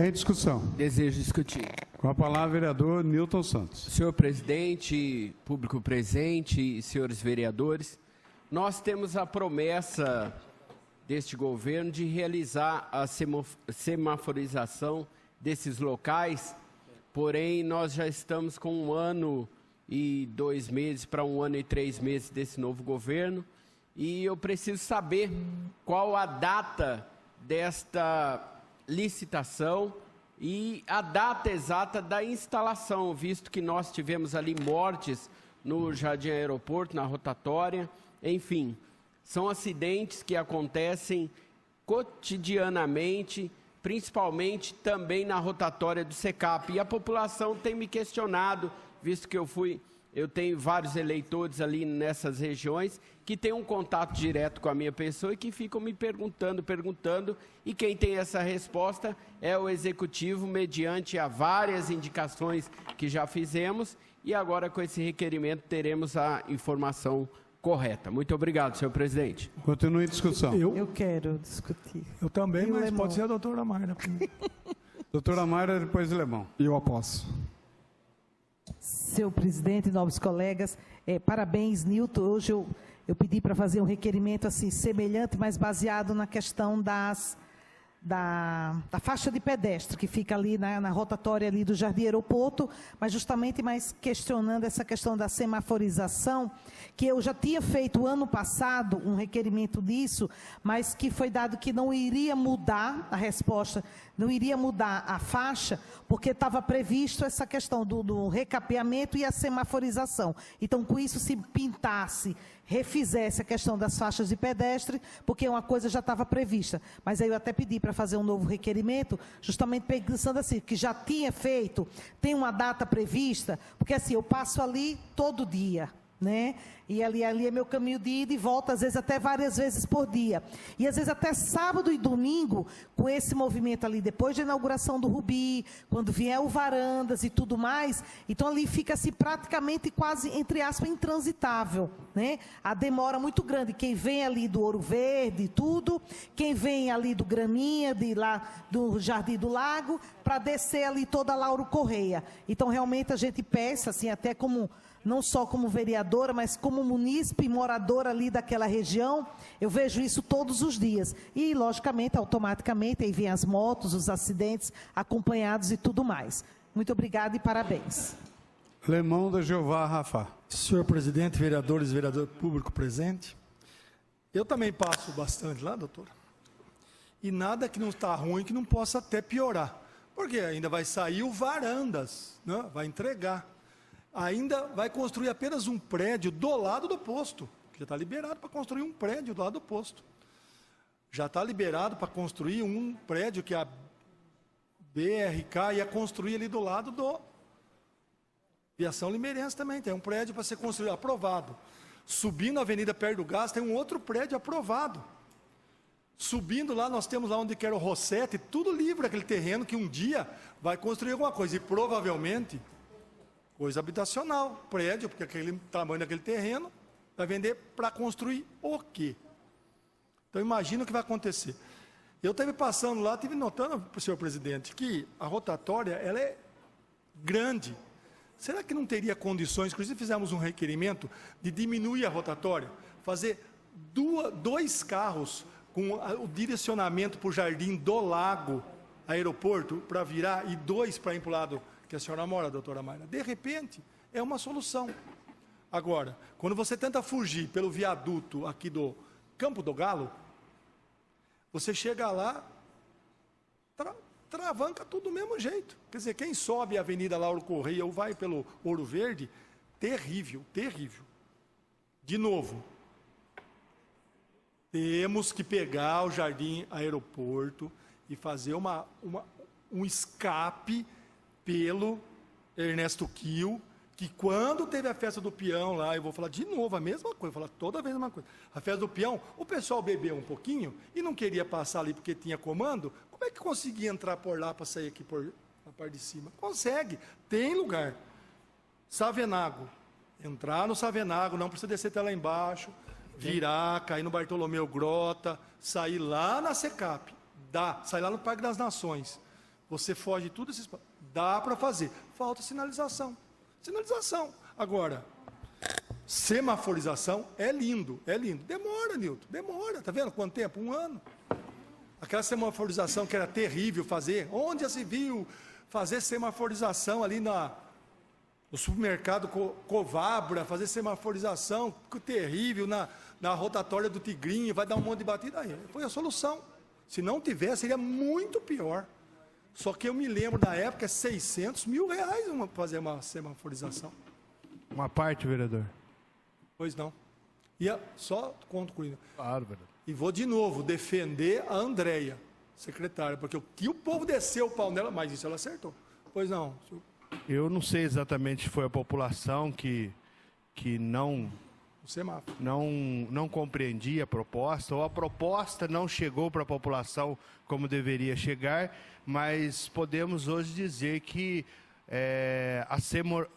Em discussão. Desejo discutir. Com a palavra, vereador Nilton Santos. Senhor presidente, público presente e senhores vereadores, nós temos a promessa deste governo de realizar a semaforização desses locais, porém nós já estamos com 1 ano e 2 meses para 1 ano e 3 meses desse novo governo, e eu preciso saber qual a data desta licitação e a data exata da instalação, visto que nós tivemos ali mortes no Jardim Aeroporto, na rotatória, enfim, são acidentes que acontecem cotidianamente, principalmente também na rotatória do SECAP. E a população tem me questionado, visto que eu tenho vários eleitores ali nessas regiões que têm um contato direto com a minha pessoa e que ficam me perguntando, e quem tem essa resposta é o Executivo, mediante a várias indicações que já fizemos, e agora com esse requerimento teremos a informação correta. Muito obrigado, senhor presidente. Continue em discussão. Eu quero discutir. Eu também, E o mas Lemão? pode ser a doutora Mayra. Doutora Mayra, depois Lemão. Eu aposto. Seu presidente, nobres colegas, parabéns, Nilton. Hoje eu pedi para fazer um requerimento assim semelhante, mas baseado na questão da faixa de pedestre, que fica ali na rotatória ali do Jardim Aeroporto, mas justamente mais questionando essa questão da semaforização, que eu já tinha feito ano passado um requerimento disso, mas que foi dado que não iria mudar a resposta, não iria mudar a faixa, porque estava previsto essa questão do recapeamento e a semaforização. Então, com isso, se pintasse, refizesse a questão das faixas de pedestre, porque uma coisa já estava prevista. Mas aí eu até pedi para fazer um novo requerimento, justamente pensando assim, que já tinha feito, tem uma data prevista, porque assim, eu passo ali todo dia, né? E ali é meu caminho de ida e volta, às vezes até várias vezes por dia. E às vezes até sábado e domingo, com esse movimento ali, depois da inauguração do Rubi, quando vier o Varandas e tudo mais, então ali fica assim praticamente quase, entre aspas, intransitável, né? A demora muito grande, quem vem ali do Ouro Verde e tudo, quem vem ali do Graminha, de lá do Jardim do Lago, para descer ali toda a Lauro Correia. Então realmente a gente peça, assim, até como, não só como vereadora, mas como munícipe e moradora ali daquela região, eu vejo isso todos os dias. E, logicamente, automaticamente, aí vem as motos, os acidentes acompanhados e tudo mais. Muito obrigada e parabéns. Lemão da Jeová Rafá. Senhor presidente, vereadores, vereador público presente, eu também passo bastante lá, doutora. E nada que não está ruim que não possa até piorar. Porque ainda vai sair o Varandas, né? Vai entregar. Ainda vai construir apenas um prédio do lado do posto, que já está liberado para construir um prédio do lado do posto. Já está liberado para construir um prédio que a BRK ia construir ali do lado do Viação Limeirense também, tem um prédio para ser construído, aprovado. Subindo a Avenida Perto do Gás, tem um outro prédio aprovado. Subindo lá, nós temos lá onde quer o Rossetti, tudo livre aquele terreno que um dia vai construir alguma coisa, e provavelmente coisa habitacional, prédio, porque aquele tamanho daquele terreno vai vender para construir o quê? Então, imagina o que vai acontecer. Eu estava passando lá, estive notando, senhor presidente, que a rotatória, ela é grande. Será que não teria condições, inclusive fizemos um requerimento, de diminuir a rotatória, fazer 2 carros com o direcionamento para o Jardim do Lago, aeroporto, para virar, e 2 para ir para o lado que a senhora mora, doutora Mayra? De repente, é uma solução. Agora, quando você tenta fugir pelo viaduto aqui do Campo do Galo, você chega lá, travanca tudo do mesmo jeito. Quer dizer, quem sobe a Avenida Lauro Correia ou vai pelo Ouro Verde, terrível, terrível. De novo, temos que pegar o Jardim Aeroporto e fazer um escape pelo Ernesto Kiel, que quando teve a festa do peão lá, eu vou falar de novo a mesma coisa, vou falar toda vez a mesma coisa. A festa do peão, o pessoal bebeu um pouquinho e não queria passar ali porque tinha comando. Como é que conseguia entrar por lá para sair aqui por na parte de cima? Consegue, tem lugar. Savenago, entrar no Savenago, não precisa descer até lá embaixo, virar, cair no Bartolomeu Grota, sair lá na SECAP, sair lá no Parque das Nações, Você foge de tudo esses... Dá para fazer. Falta sinalização. Sinalização. Agora, semaforização é lindo, é lindo. Demora, Nilton, demora. Tá vendo quanto tempo? 1 ano. Aquela semaforização que era terrível fazer. Onde já se viu fazer semaforização ali no supermercado Covabra, fazer semaforização terrível na rotatória do Tigrinho, vai dar um monte de batida aí. Foi a solução. Se não tivesse, seria muito pior. Só que eu me lembro da época, 600 mil reais fazer uma semaforização. Uma parte, vereador. Pois não. Só concluindo. Claro, vereador. E vou de novo defender a Andréia, secretária, porque o que o povo desceu o pau nela, mas isso ela acertou. Pois não. Eu não sei exatamente se foi a população que não compreendia a proposta, ou a proposta não chegou para a população como deveria chegar, mas podemos hoje dizer que a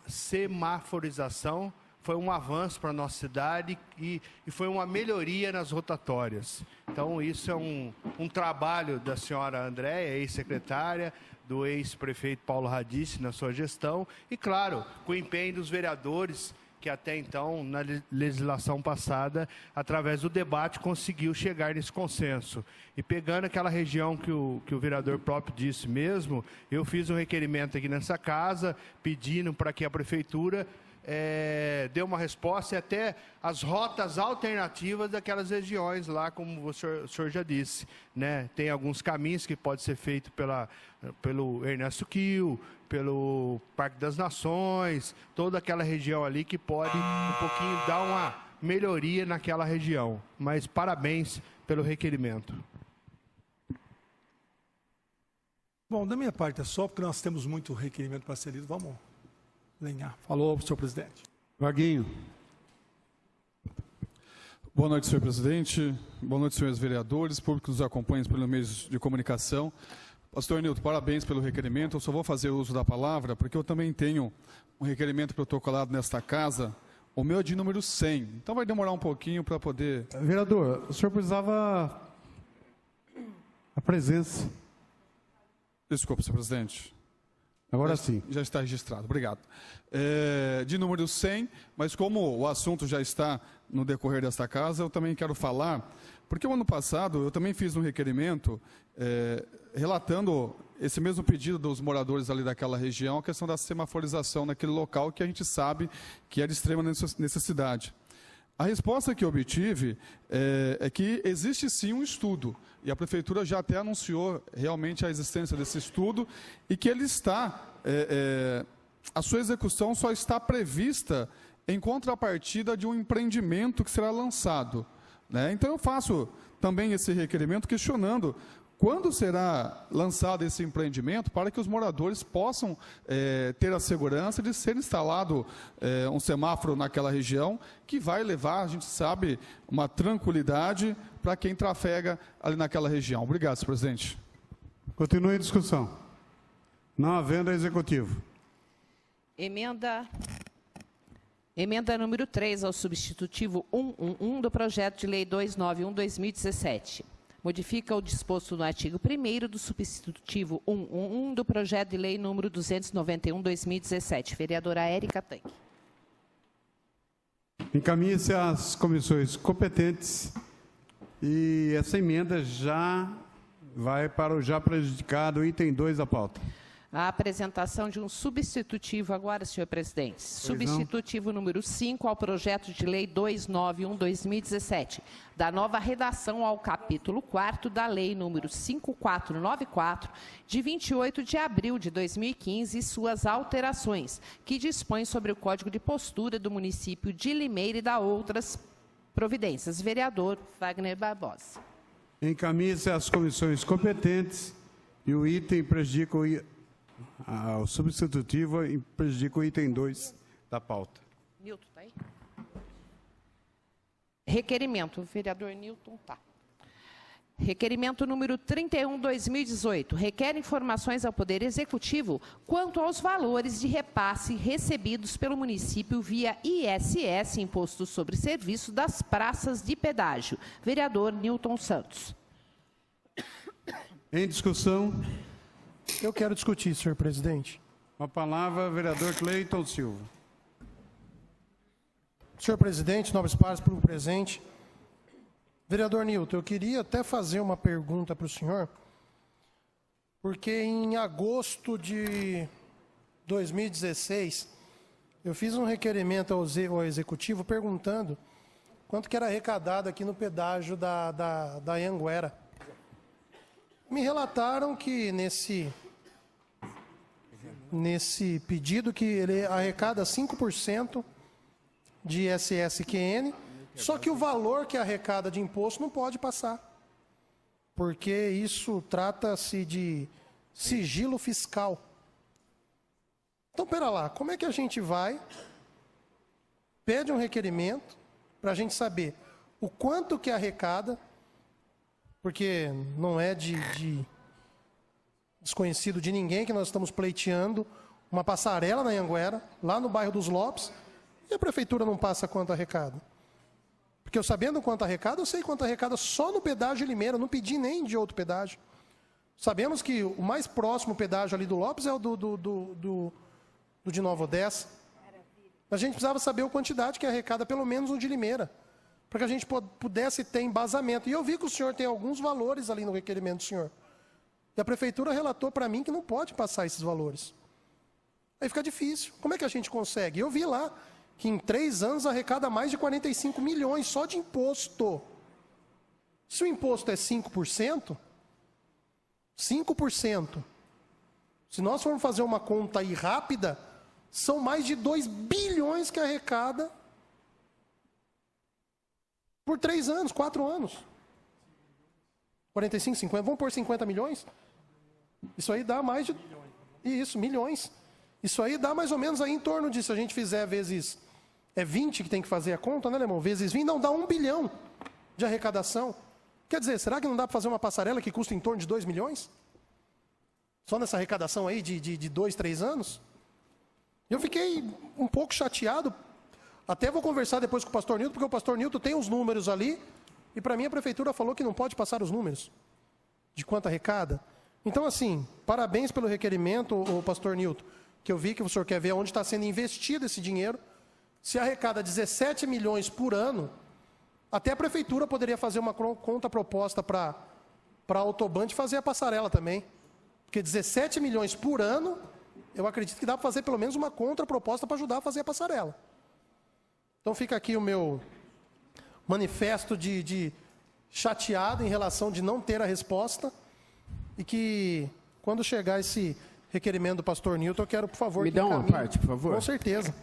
semaforização foi um avanço para a nossa cidade e foi uma melhoria nas rotatórias. Então, isso é um trabalho da senhora Andréia, ex-secretária, do ex-prefeito Paulo Radice na sua gestão e, claro, com o empenho dos vereadores, que até então, na legislação passada, através do debate, conseguiu chegar nesse consenso. E pegando aquela região que o vereador próprio disse mesmo, eu fiz um requerimento aqui nessa casa, pedindo para que a prefeitura deu uma resposta e até as rotas alternativas daquelas regiões lá, como o senhor já disse, né? Tem alguns caminhos que pode ser feito pelo Ernesto Kiel, pelo Parque das Nações, toda aquela região ali que pode um pouquinho dar uma melhoria naquela região. Mas parabéns pelo requerimento. Bom, da minha parte é só porque nós temos muito requerimento para ser lido. Vamos lenhar. Falou, senhor presidente. Vaguinho. Boa noite, senhor presidente. Boa noite, senhores vereadores, público que nos acompanha pelos meios de comunicação. Pastor Nilton, parabéns pelo requerimento. Eu só vou fazer uso da palavra, porque eu também tenho um requerimento protocolado nesta casa. O meu é de número 100. Então vai demorar um pouquinho para poder... Vereador, o senhor precisava a presença. Desculpa, senhor presidente. Agora sim. Já está registrado, obrigado. De número 100, mas como o assunto já está no decorrer desta casa, eu também quero falar, porque o ano passado eu também fiz um requerimento relatando esse mesmo pedido dos moradores ali daquela região, a questão da semaforização naquele local que a gente sabe que é de extrema necessidade. A resposta que eu obtive é que existe sim um estudo, e a Prefeitura já até anunciou realmente a existência desse estudo, e que ele está, a sua execução só está prevista em contrapartida de um empreendimento que será lançado, né? Então eu faço também esse requerimento questionando quando será lançado esse empreendimento para que os moradores possam ter a segurança de ser instalado um semáforo naquela região, que vai levar, a gente sabe, uma tranquilidade para quem trafega ali naquela região. Obrigado, senhor presidente. Continue a discussão. Não havendo executivo. Emenda número 3 ao substitutivo 111 do projeto de lei 291/2017. Modifica o disposto no artigo 1º do substitutivo 111 do projeto de lei número 291/2017. Vereadora Érica Tanque. Encaminhe-se às comissões competentes e essa emenda já vai para o já prejudicado item 2 da pauta. A apresentação de um substitutivo agora, senhor presidente. Substitutivo número 5 ao projeto de lei 291/2017, da nova redação ao capítulo 4º da lei número 5494, de 28 de abril de 2015 e suas alterações, que dispõe sobre o Código de Postura do município de Limeira e da outras providências. Vereador Wagner Barbosa. Encaminhe-se às comissões competentes e o item prejudica o substitutivo prejudica o item 2 da pauta. Nilton, está aí? Requerimento, o vereador Nilton está. Requerimento número 31/2018. Requer informações ao Poder Executivo quanto aos valores de repasse recebidos pelo município via ISS, Imposto sobre Serviço das Praças de Pedágio. Vereador Nilton Santos. Em discussão, Eu quero discutir, senhor presidente. Com a palavra, vereador Cleiton Silva. Senhor presidente, nobres pares, público presente. Vereador Nilton, eu queria até fazer uma pergunta para o senhor, porque em agosto de 2016, eu fiz um requerimento ao Executivo perguntando quanto que era arrecadado aqui no pedágio da Anhanguera. Me relataram que nesse pedido que ele arrecada 5% de ISS-QN, só que o valor que arrecada de imposto não pode passar, porque isso trata-se de sigilo fiscal. Então, pera lá, como é que a gente vai, pede um requerimento para a gente saber o quanto que arrecada, porque não é de desconhecido de ninguém que nós estamos pleiteando uma passarela na Anhanguera, lá no bairro dos Lopes, e a prefeitura não passa quanto arrecada. Porque eu sabendo quanto arrecada, eu sei quanto arrecada só no pedágio de Limeira, não pedi nem de outro pedágio. Sabemos que o mais próximo pedágio ali do Lopes é o do de Nova Odessa. A gente precisava saber a quantidade que arrecada, pelo menos o de Limeira, para que a gente pudesse ter embasamento. E eu vi que o senhor tem alguns valores ali no requerimento do senhor. E a prefeitura relatou para mim que não pode passar esses valores. Aí fica difícil. Como é que a gente consegue? Eu vi lá que em 3 anos arrecada mais de 45 milhões só de imposto. Se o imposto é 5%, 5%. Se nós formos fazer uma conta aí rápida, são mais de 2 bilhões que arrecada por 3 anos, 4 anos. 45, 50, vamos pôr 50 milhões? Isso aí dá mais de... Isso, milhões. Isso aí dá mais ou menos aí em torno disso. Se a gente fizer vezes... É 20 que tem que fazer a conta, né, irmão? Vezes 20, não, dá 1 bilhão de arrecadação. Quer dizer, será que não dá para fazer uma passarela que custa em torno de 2 milhões? Só nessa arrecadação aí de 2, 3 anos? Eu fiquei um pouco chateado. Até vou conversar depois com o pastor Nilton, porque o pastor Nilton tem os números ali, e para mim a prefeitura falou que não pode passar os números de quanto arrecada. Então, assim, parabéns pelo requerimento, o pastor Nilton, que eu vi que o senhor quer ver onde está sendo investido esse dinheiro. Se arrecada 17 milhões por ano, até a prefeitura poderia fazer uma conta proposta para a Autoband fazer a passarela também. Porque 17 milhões por ano, eu acredito que dá para fazer pelo menos uma contraproposta para ajudar a fazer a passarela. Então fica aqui o meu manifesto de chateado em relação de não ter a resposta, e que quando chegar esse requerimento do pastor Nilton, eu quero, por favor... Me dá uma parte, por favor. Com certeza.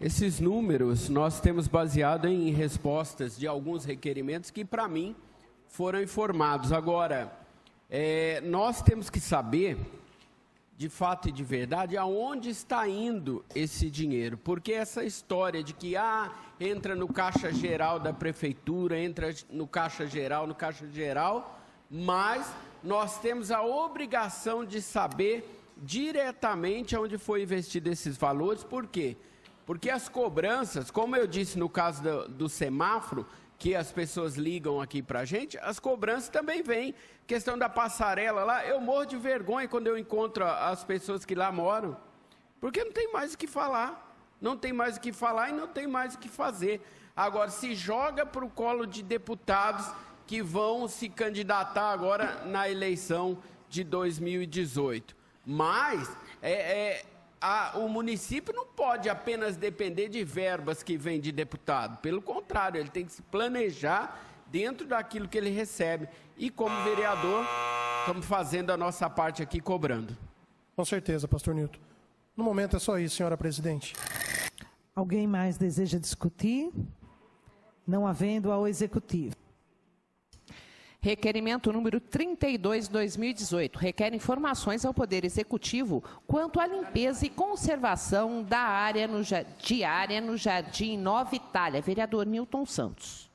Esses números nós temos baseado em respostas de alguns requerimentos que, para mim, foram informados. Agora, nós temos que saber, de fato e de verdade, aonde está indo esse dinheiro. Porque essa história de que entra no caixa geral da prefeitura, entra no caixa geral, mas nós temos a obrigação de saber diretamente onde foi investido esses valores. Por quê? Porque as cobranças, como eu disse no caso do semáforo, que as pessoas ligam aqui para a gente, as cobranças também vêm. Questão da passarela lá, eu morro de vergonha quando eu encontro as pessoas que lá moram, porque não tem mais o que falar. Não tem mais o que falar e não tem mais o que fazer. Agora, se joga para o colo de deputados que vão se candidatar agora na eleição de 2018. Mas o município não pode apenas depender de verbas que vêm de deputado. Pelo contrário, ele tem que se planejar dentro daquilo que ele recebe. E como vereador, estamos fazendo a nossa parte aqui, cobrando. Com certeza, pastor Nilton. No momento é só isso, senhora presidente. Alguém mais deseja discutir? Não havendo, ao executivo. Requerimento número 32/2018 requer informações ao Poder Executivo quanto à limpeza e conservação da área diária no Jardim Nova Itália. Vereador Nilton Santos.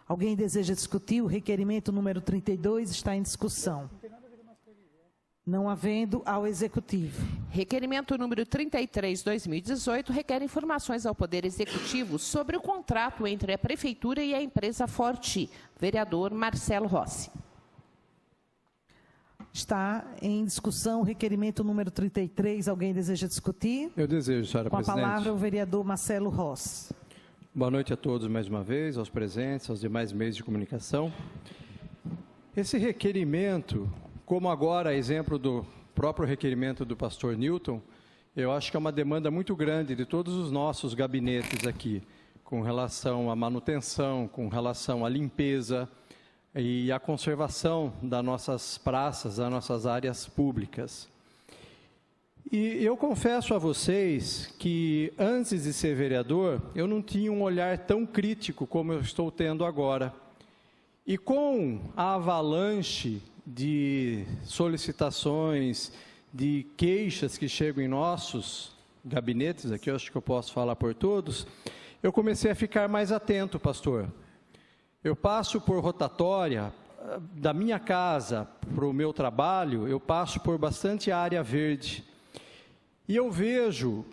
Alguém deseja discutir? O requerimento número 32 está em discussão. Não havendo, ao Executivo. Requerimento número 33/2018 requer informações ao Poder Executivo sobre o contrato entre a Prefeitura e a empresa Forti. Vereador Marcelo Rossi. Está em discussão o requerimento número 33. Alguém deseja discutir? Eu desejo, senhora Com a presidente. palavra o vereador Marcelo Rossi. Boa noite a todos mais uma vez, aos presentes, aos demais meios de comunicação. Esse requerimento, como agora exemplo do próprio requerimento do pastor Newton, eu acho que é uma demanda muito grande de todos os nossos gabinetes aqui, com relação à manutenção, com relação à limpeza e à conservação das nossas praças, das nossas áreas públicas. E eu confesso a vocês que, antes de ser vereador, eu não tinha um olhar tão crítico como eu estou tendo agora. E com a avalanche de solicitações, de queixas que chegam em nossos gabinetes, aqui eu acho que eu posso falar por todos, eu comecei a ficar mais atento, pastor. Eu passo por rotatória, da minha casa para o meu trabalho, eu passo por bastante área verde. E eu vejo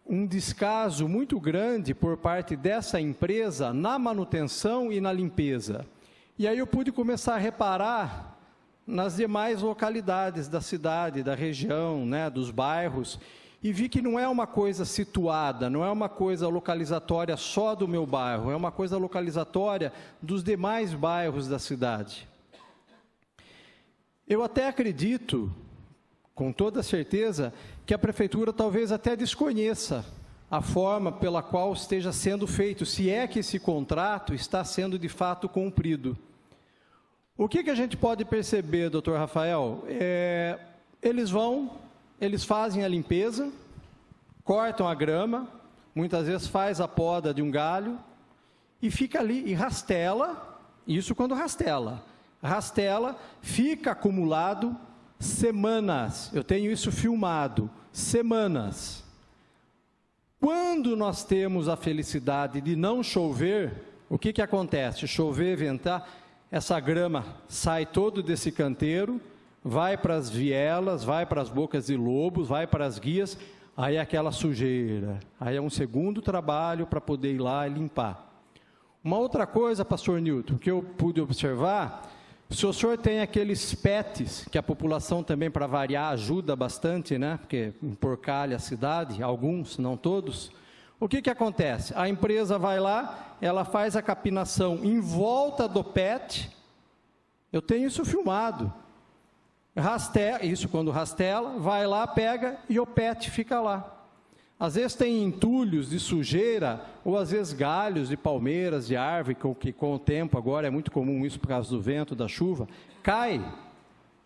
um descaso muito grande por parte dessa empresa na manutenção e na limpeza. E aí eu pude começar a reparar nas demais localidades da cidade, da região, né, dos bairros, e vi que não é uma coisa situada, não é uma coisa localizatória só do meu bairro, é uma coisa localizatória dos demais bairros da cidade. Eu até acredito, com toda certeza, que a Prefeitura talvez até desconheça a forma pela qual esteja sendo feito, se é que esse contrato está sendo de fato cumprido. O que a gente pode perceber, doutor Rafael? Eles fazem a limpeza, cortam a grama, muitas vezes faz a poda de um galho, e fica ali, e rastela, isso quando rastela, fica acumulado semanas, eu tenho isso filmado, semanas. Quando nós temos a felicidade de não chover, o que acontece? Chover, ventar, essa grama sai todo desse canteiro, vai para as vielas, vai para as bocas de lobos, vai para as guias, aí é aquela sujeira, aí é um segundo trabalho para poder ir lá e limpar. Uma outra coisa, pastor Newton, que eu pude observar, se o senhor tem aqueles PETs, que a população também, para variar, ajuda bastante, né? Porque emporcalha a cidade, alguns, não todos. O que acontece? A empresa vai lá, ela faz a capinação em volta do PET, eu tenho isso filmado. Rastela, isso quando rastela, vai lá, pega e o PET fica lá. Às vezes tem entulhos de sujeira, ou às vezes galhos de palmeiras, de árvore, que com o tempo, agora é muito comum isso por causa do vento, da chuva, cai,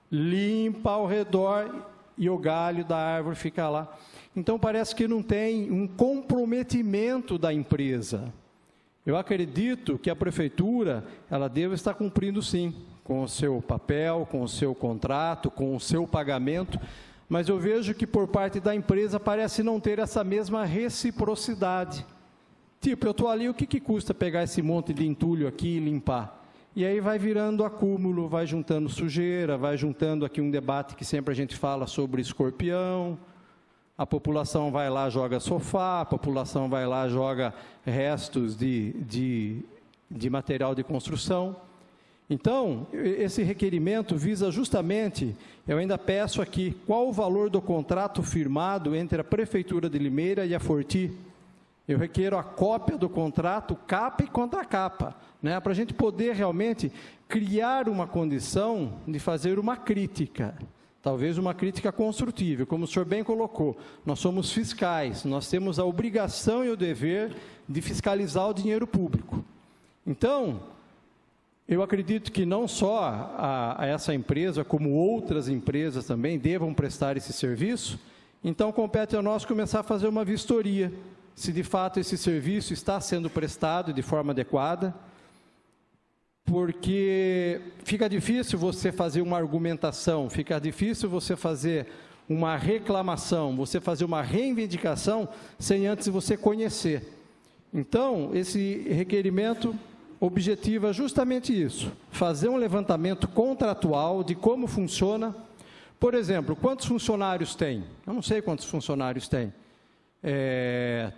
limpa ao redor e o galho da árvore fica lá. Então parece que não tem um comprometimento da empresa. Eu acredito que a Prefeitura, ela deve estar cumprindo sim, com o seu papel, com o seu contrato, com o seu pagamento, mas eu vejo que por parte da empresa parece não ter essa mesma reciprocidade. Tipo, eu estou ali, o que custa pegar esse monte de entulho aqui e limpar? E aí vai virando acúmulo, vai juntando sujeira, vai juntando aqui um debate que sempre a gente fala sobre escorpião, a população vai lá, joga sofá, a população vai lá, joga restos de material de construção. Então, esse requerimento visa justamente, eu ainda peço aqui, qual o valor do contrato firmado entre a Prefeitura de Limeira e a Forti? Eu requero a cópia do contrato, capa e contracapa, né, para a gente poder realmente criar uma condição de fazer uma crítica, talvez uma crítica construtiva, como o senhor bem colocou, nós somos fiscais, nós temos a obrigação e o dever de fiscalizar o dinheiro público. Então, eu acredito que não só a essa empresa, como outras empresas também, devam prestar esse serviço, então compete a nós começar a fazer uma vistoria, se de fato esse serviço está sendo prestado de forma adequada, porque fica difícil você fazer uma argumentação, fica difícil você fazer uma reclamação, você fazer uma reivindicação, sem antes você conhecer. Então, esse requerimento objetiva justamente isso, fazer um levantamento contratual de como funciona, Por exemplo, quantos funcionários tem? Eu não sei quantos funcionários tem.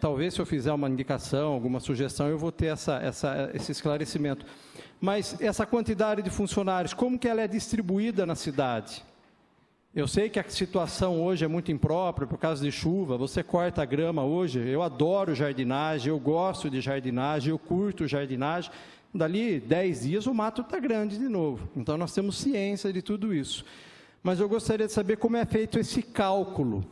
Talvez se eu fizer uma indicação, alguma sugestão, eu vou ter esse esclarecimento. Mas essa quantidade de funcionários, como que ela é distribuída na cidade? Eu sei que a situação hoje é muito imprópria por causa de chuva, você corta a grama hoje, eu adoro jardinagem, eu gosto de jardinagem, eu curto jardinagem, dali 10 dias o mato está grande de novo. Então nós temos ciência de tudo isso. Mas eu gostaria de saber como é feito esse cálculo.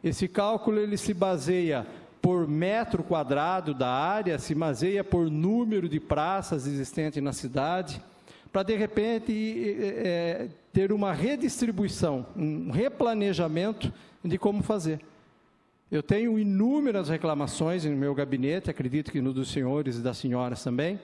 Esse cálculo ele se baseia por metro quadrado da área, se baseia por número de praças existentes na cidade, para, de repente, ter uma redistribuição, um replanejamento de como fazer. Eu tenho inúmeras reclamações no meu gabinete, acredito que no dos senhores e das senhoras também.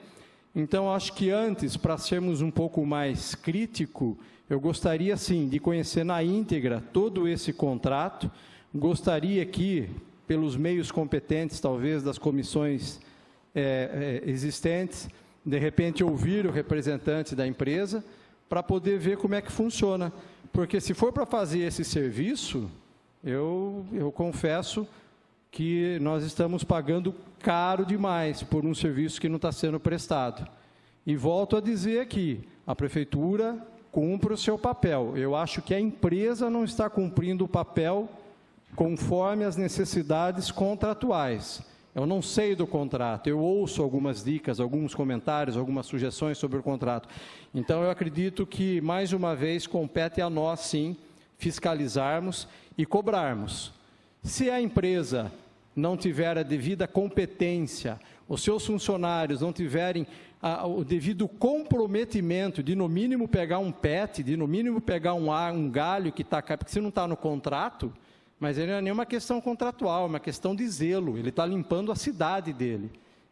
Então, acho que antes, para sermos um pouco mais crítico, eu gostaria, sim, de conhecer na íntegra todo esse contrato. Gostaria que, pelos meios competentes, talvez, das comissões existentes, de repente ouvir o representante da empresa, para poder ver como é que funciona. Porque se for para fazer esse serviço, eu confesso que nós estamos pagando caro demais por um serviço que não está sendo prestado. E volto a dizer aqui, a Prefeitura cumpre o seu papel. Eu acho que a empresa não está cumprindo o papel conforme as necessidades contratuais. Eu não sei do contrato, eu ouço algumas dicas, alguns comentários, algumas sugestões sobre o contrato. Então, eu acredito que, mais uma vez, compete a nós, sim, fiscalizarmos e cobrarmos. Se a empresa não tiver a devida competência, os seus funcionários não tiverem o devido comprometimento de, no mínimo, pegar um PET, de, no mínimo, pegar um galho que está... Porque se não está no contrato... Mas ele não é nenhuma questão contratual, é uma questão de zelo. Ele está limpando a cidade dele.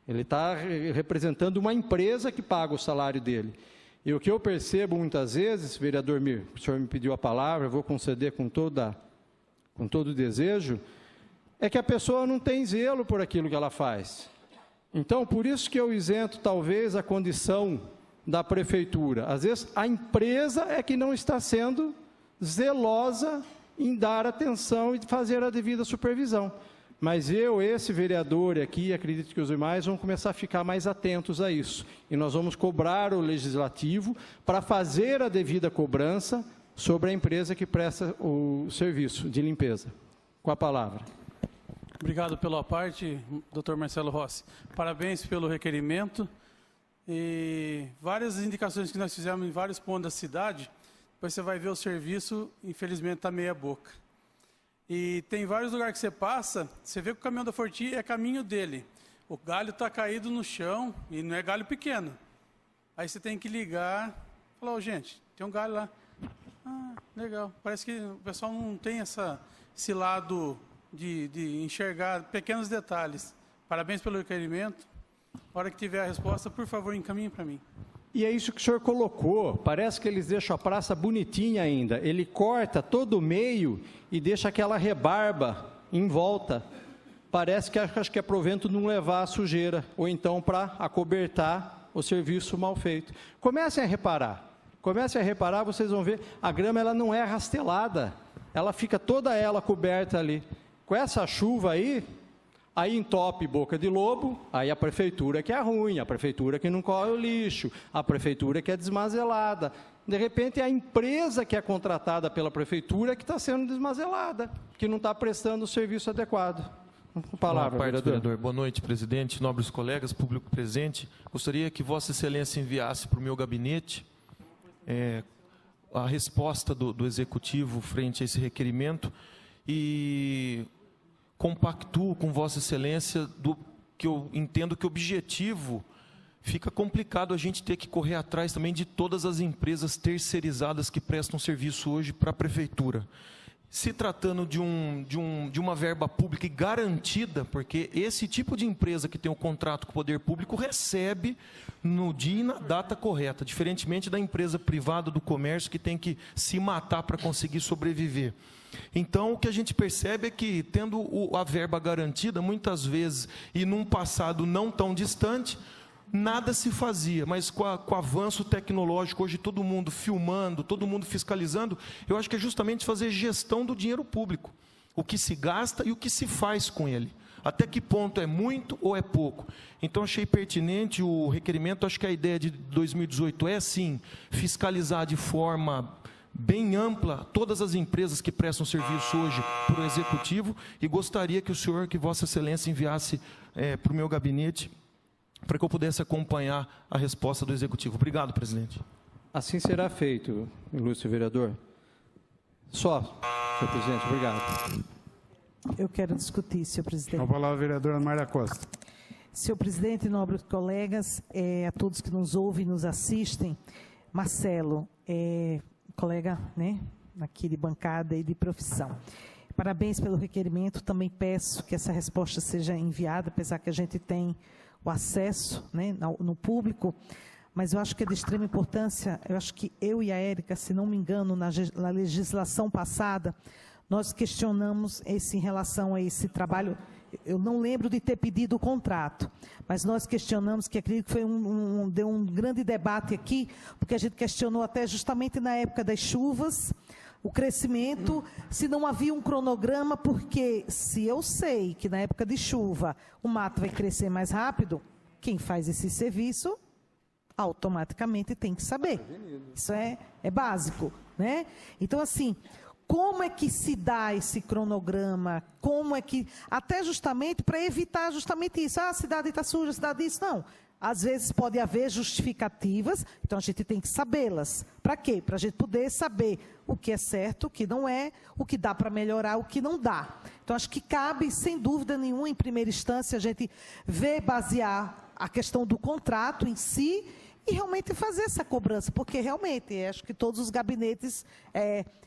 Ele está representando uma empresa que paga o salário dele. E o que eu percebo muitas vezes, vereador Mir, o senhor me pediu a palavra, eu vou conceder com todo o desejo, é que a pessoa não tem zelo por aquilo que ela faz. Então, por isso que eu isento, talvez, a condição da prefeitura. Às vezes, a empresa é que não está sendo zelosa em dar atenção e fazer a devida supervisão. Mas esse vereador aqui, acredito que os demais vão começar a ficar mais atentos a isso. E nós vamos cobrar o legislativo para fazer a devida cobrança sobre a empresa que presta o serviço de limpeza. Com a palavra. Obrigado pela parte, doutor Marcelo Rossi. Parabéns pelo requerimento. E várias indicações que nós fizemos em vários pontos da cidade. Depois você vai ver o serviço, infelizmente está meia boca. E tem vários lugares que você passa, você vê que o caminhão da Forti é caminho dele. O galho está caído no chão e não é galho pequeno. Aí você tem que ligar, falar, gente, tem um galho lá. Ah, legal. Parece que o pessoal não tem esse lado de enxergar pequenos detalhes. Parabéns pelo requerimento. Na hora que tiver a resposta, por favor, encaminhe para mim. E é isso que o senhor colocou, parece que eles deixam a praça bonitinha ainda. Ele corta todo o meio e deixa aquela rebarba em volta. Parece que acho que é para o vento não levar a sujeira, ou então para acobertar o serviço mal feito. Comecem a reparar, vocês vão ver, a grama ela não é rastelada, ela fica toda ela coberta ali. Com essa chuva aí entope boca de lobo, aí a prefeitura que é ruim, a prefeitura que não corre o lixo, a prefeitura que é desmazelada. De repente, é a empresa que é contratada pela prefeitura que está sendo desmazelada, que não está prestando o serviço adequado. Com a palavra, vereador. Boa noite, presidente, nobres colegas, público presente. Gostaria que Vossa Excelência enviasse para o meu gabinete a resposta do Executivo frente a esse requerimento e compactuo com Vossa Excelência que eu entendo que o objetivo fica complicado a gente ter que correr atrás também de todas as empresas terceirizadas que prestam serviço hoje para a Prefeitura. Se tratando de uma verba pública e garantida, porque esse tipo de empresa que tem o contrato com o poder público recebe no dia e na data correta, diferentemente da empresa privada do comércio que tem que se matar para conseguir sobreviver. Então, o que a gente percebe é que, tendo a verba garantida, muitas vezes, e num passado não tão distante, nada se fazia, mas com o avanço tecnológico, hoje todo mundo filmando, todo mundo fiscalizando, eu acho que é justamente fazer gestão do dinheiro público, o que se gasta e o que se faz com ele. Até que ponto é muito ou é pouco? Então, achei pertinente o requerimento. Acho que a ideia de 2018 é, sim, fiscalizar de forma bem ampla todas as empresas que prestam serviço hoje para o Executivo, e gostaria que o senhor, que Vossa Excelência enviasse para o meu gabinete, para que eu pudesse acompanhar a resposta do Executivo. Obrigado, presidente. Assim será feito, ilustre vereador. Só, senhor presidente, obrigado. Eu quero discutir, senhor presidente. Com a palavra, a vereadora Mayra Costa. Senhor presidente, nobres colegas, a todos que nos ouvem e nos assistem, Marcelo, colega, né, aqui de bancada e de profissão. Parabéns pelo requerimento, também peço que essa resposta seja enviada, apesar que a gente tem o acesso, né, no público, mas eu acho que é de extrema importância. Eu acho que eu e a Érica, se não me engano, na legislação passada, nós questionamos em relação a esse trabalho. Eu não lembro de ter pedido o contrato, mas nós questionamos, que acredito que foi deu um grande debate aqui, porque a gente questionou até justamente na época das chuvas, o crescimento, se não havia um cronograma, porque se eu sei que na época de chuva o mato vai crescer mais rápido, quem faz esse serviço automaticamente tem que saber. Isso é básico, né? Então, assim, como é que se dá esse cronograma? Como é que... Até justamente para evitar justamente isso. Ah, a cidade está suja, a cidade isso. Não. Às vezes pode haver justificativas, então a gente tem que sabê-las. Para quê? Para a gente poder saber o que é certo, o que não é, o que dá para melhorar, o que não dá. Então, acho que cabe, sem dúvida nenhuma, em primeira instância, a gente ver, basear a questão do contrato em si, e realmente fazer essa cobrança, porque realmente, acho que todos os gabinetes,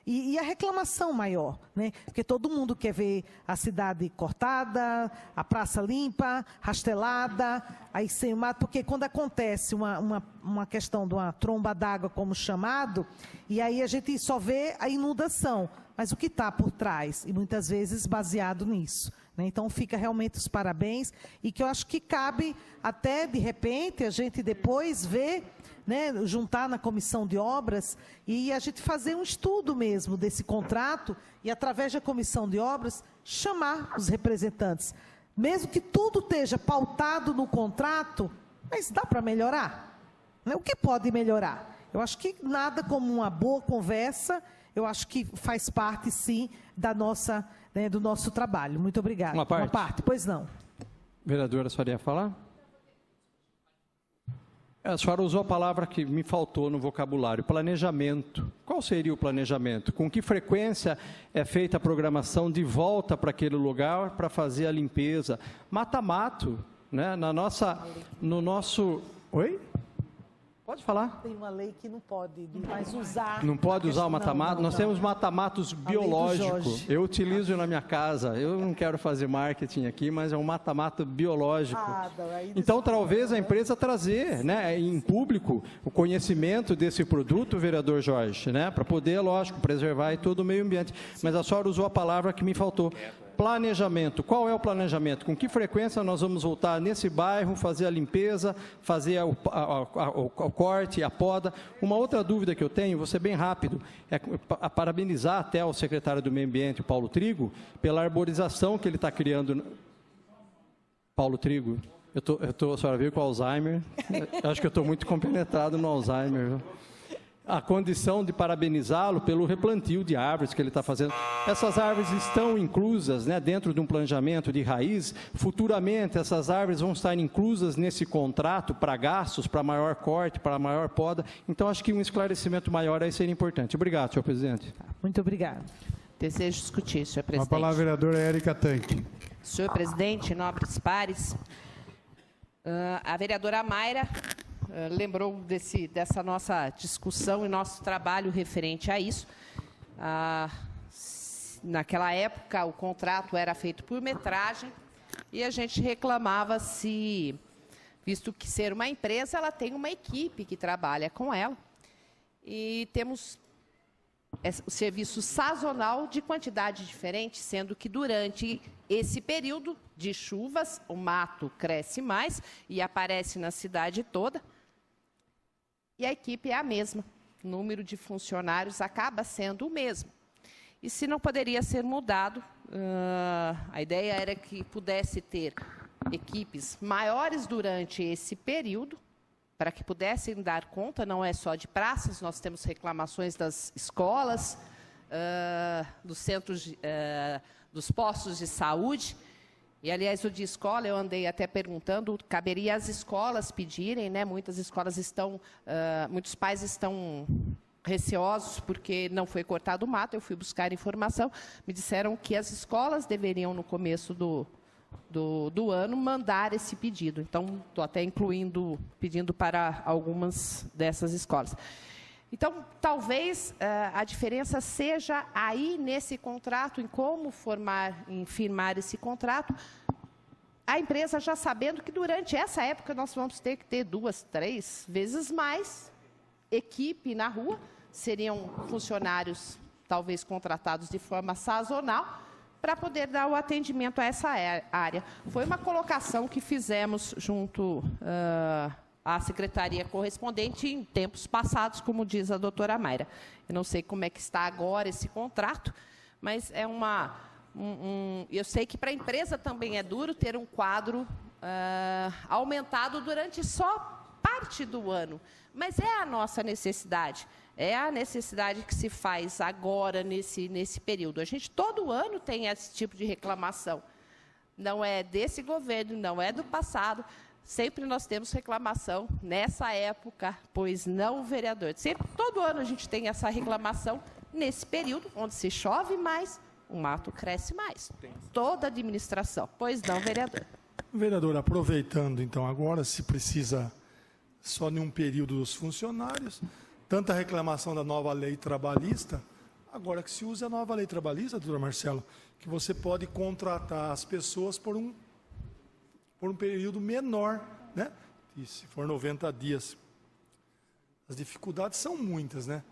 e a reclamação maior, né? Porque todo mundo quer ver a cidade cortada, a praça limpa, rastelada, aí sem mato, porque quando acontece uma questão de uma tromba d'água, como chamado, e aí a gente só vê a inundação, mas o que está por trás, e muitas vezes baseado nisso. Então, fica realmente os parabéns, e que eu acho que cabe até, de repente, a gente depois ver, né, juntar na comissão de obras e a gente fazer um estudo mesmo desse contrato e, através da comissão de obras, chamar os representantes. Mesmo que tudo esteja pautado no contrato, mas dá para melhorar? Né? O que pode melhorar? Eu acho que nada como uma boa conversa, eu acho que faz parte, sim, da nossa... do nosso trabalho. Muito obrigada. Uma parte? Pois não. Vereadora, a senhora ia falar? A senhora usou a palavra que me faltou no vocabulário, planejamento. Qual seria o planejamento? Com que frequência é feita a programação de volta para aquele lugar para fazer a limpeza? Mata-mato, né? No nosso... Oi? Pode falar. Tem uma lei que não pode mais usar. Não pode usar o mata-mato? Nós temos mata-matos biológicos. Eu utilizo na minha casa. Eu não quero fazer marketing aqui, mas é um mata-mato biológico. Então, talvez a empresa trazer, né, em público o conhecimento desse produto, vereador Jorge, né, para poder, lógico, preservar todo o meio ambiente. Mas a senhora usou a palavra que me faltou. Planejamento. Qual é o planejamento? Com que frequência nós vamos voltar nesse bairro, fazer a limpeza, fazer o corte, a poda? Uma outra dúvida que eu tenho, vou ser bem rápido, é parabenizar até o secretário do Meio Ambiente, o Paulo Trigo, pela arborização que ele está criando. Paulo Trigo, a senhora veio com Alzheimer, eu acho que eu estou muito compenetrado no Alzheimer, viu? A condição de parabenizá-lo pelo replantio de árvores que ele está fazendo. Essas árvores estão inclusas, né, dentro de um planejamento de raiz. Futuramente, essas árvores vão estar inclusas nesse contrato para gastos, para maior corte, para maior poda. Então, acho que um esclarecimento maior aí seria importante. Obrigado, senhor presidente. Muito obrigado. Desejo discutir, senhor presidente. A palavra, a vereadora Érica Tanque. Senhor presidente, nobres pares, a vereadora Mayra lembrou dessa nossa discussão e nosso trabalho referente a isso. Naquela época, o contrato era feito por metragem e a gente reclamava se, visto que ser uma empresa, ela tem uma equipe que trabalha com ela. E temos o serviço sazonal de quantidade diferente, sendo que durante esse período de chuvas, o mato cresce mais e aparece na cidade toda, e a equipe é a mesma. O número de funcionários acaba sendo o mesmo. E se não poderia ser mudado, a ideia era que pudesse ter equipes maiores durante esse período, para que pudessem dar conta, não é só de praças, nós temos reclamações das escolas, dos centros, dos postos de saúde. E, aliás, o de escola, eu andei até perguntando, caberia às escolas pedirem, né? Muitos pais estão receosos porque não foi cortado o mato. Eu fui buscar informação, me disseram que as escolas deveriam, no começo do ano, mandar esse pedido. Então, estou até pedindo para algumas dessas escolas. Então, talvez a diferença seja aí nesse contrato, em como firmar esse contrato, a empresa já sabendo que durante essa época nós vamos ter que ter 2, 3 vezes mais equipe na rua, seriam funcionários talvez contratados de forma sazonal, para poder dar o atendimento a essa área. Foi uma colocação que fizemos junto à secretaria correspondente em tempos passados, como diz a doutora Mayra. Eu não sei como é que está agora esse contrato, mas é eu sei que para a empresa também é duro ter um quadro aumentado durante só parte do ano, mas é a nossa necessidade. É a necessidade que se faz agora, nesse período. A gente, todo ano, tem esse tipo de reclamação. Não é desse governo, não é do passado. Sempre nós temos reclamação nessa época, pois não, vereador. Todo ano a gente tem essa reclamação nesse período, onde se chove mais, o mato cresce mais. Toda a administração. Pois não, vereador. Vereador, aproveitando, então, agora, se precisa só em um período dos funcionários... Tanta reclamação da nova lei trabalhista, agora que se usa a nova lei trabalhista, doutor Marcelo, que você pode contratar as pessoas por um período menor, né? E se for 90 dias. As dificuldades são muitas, né?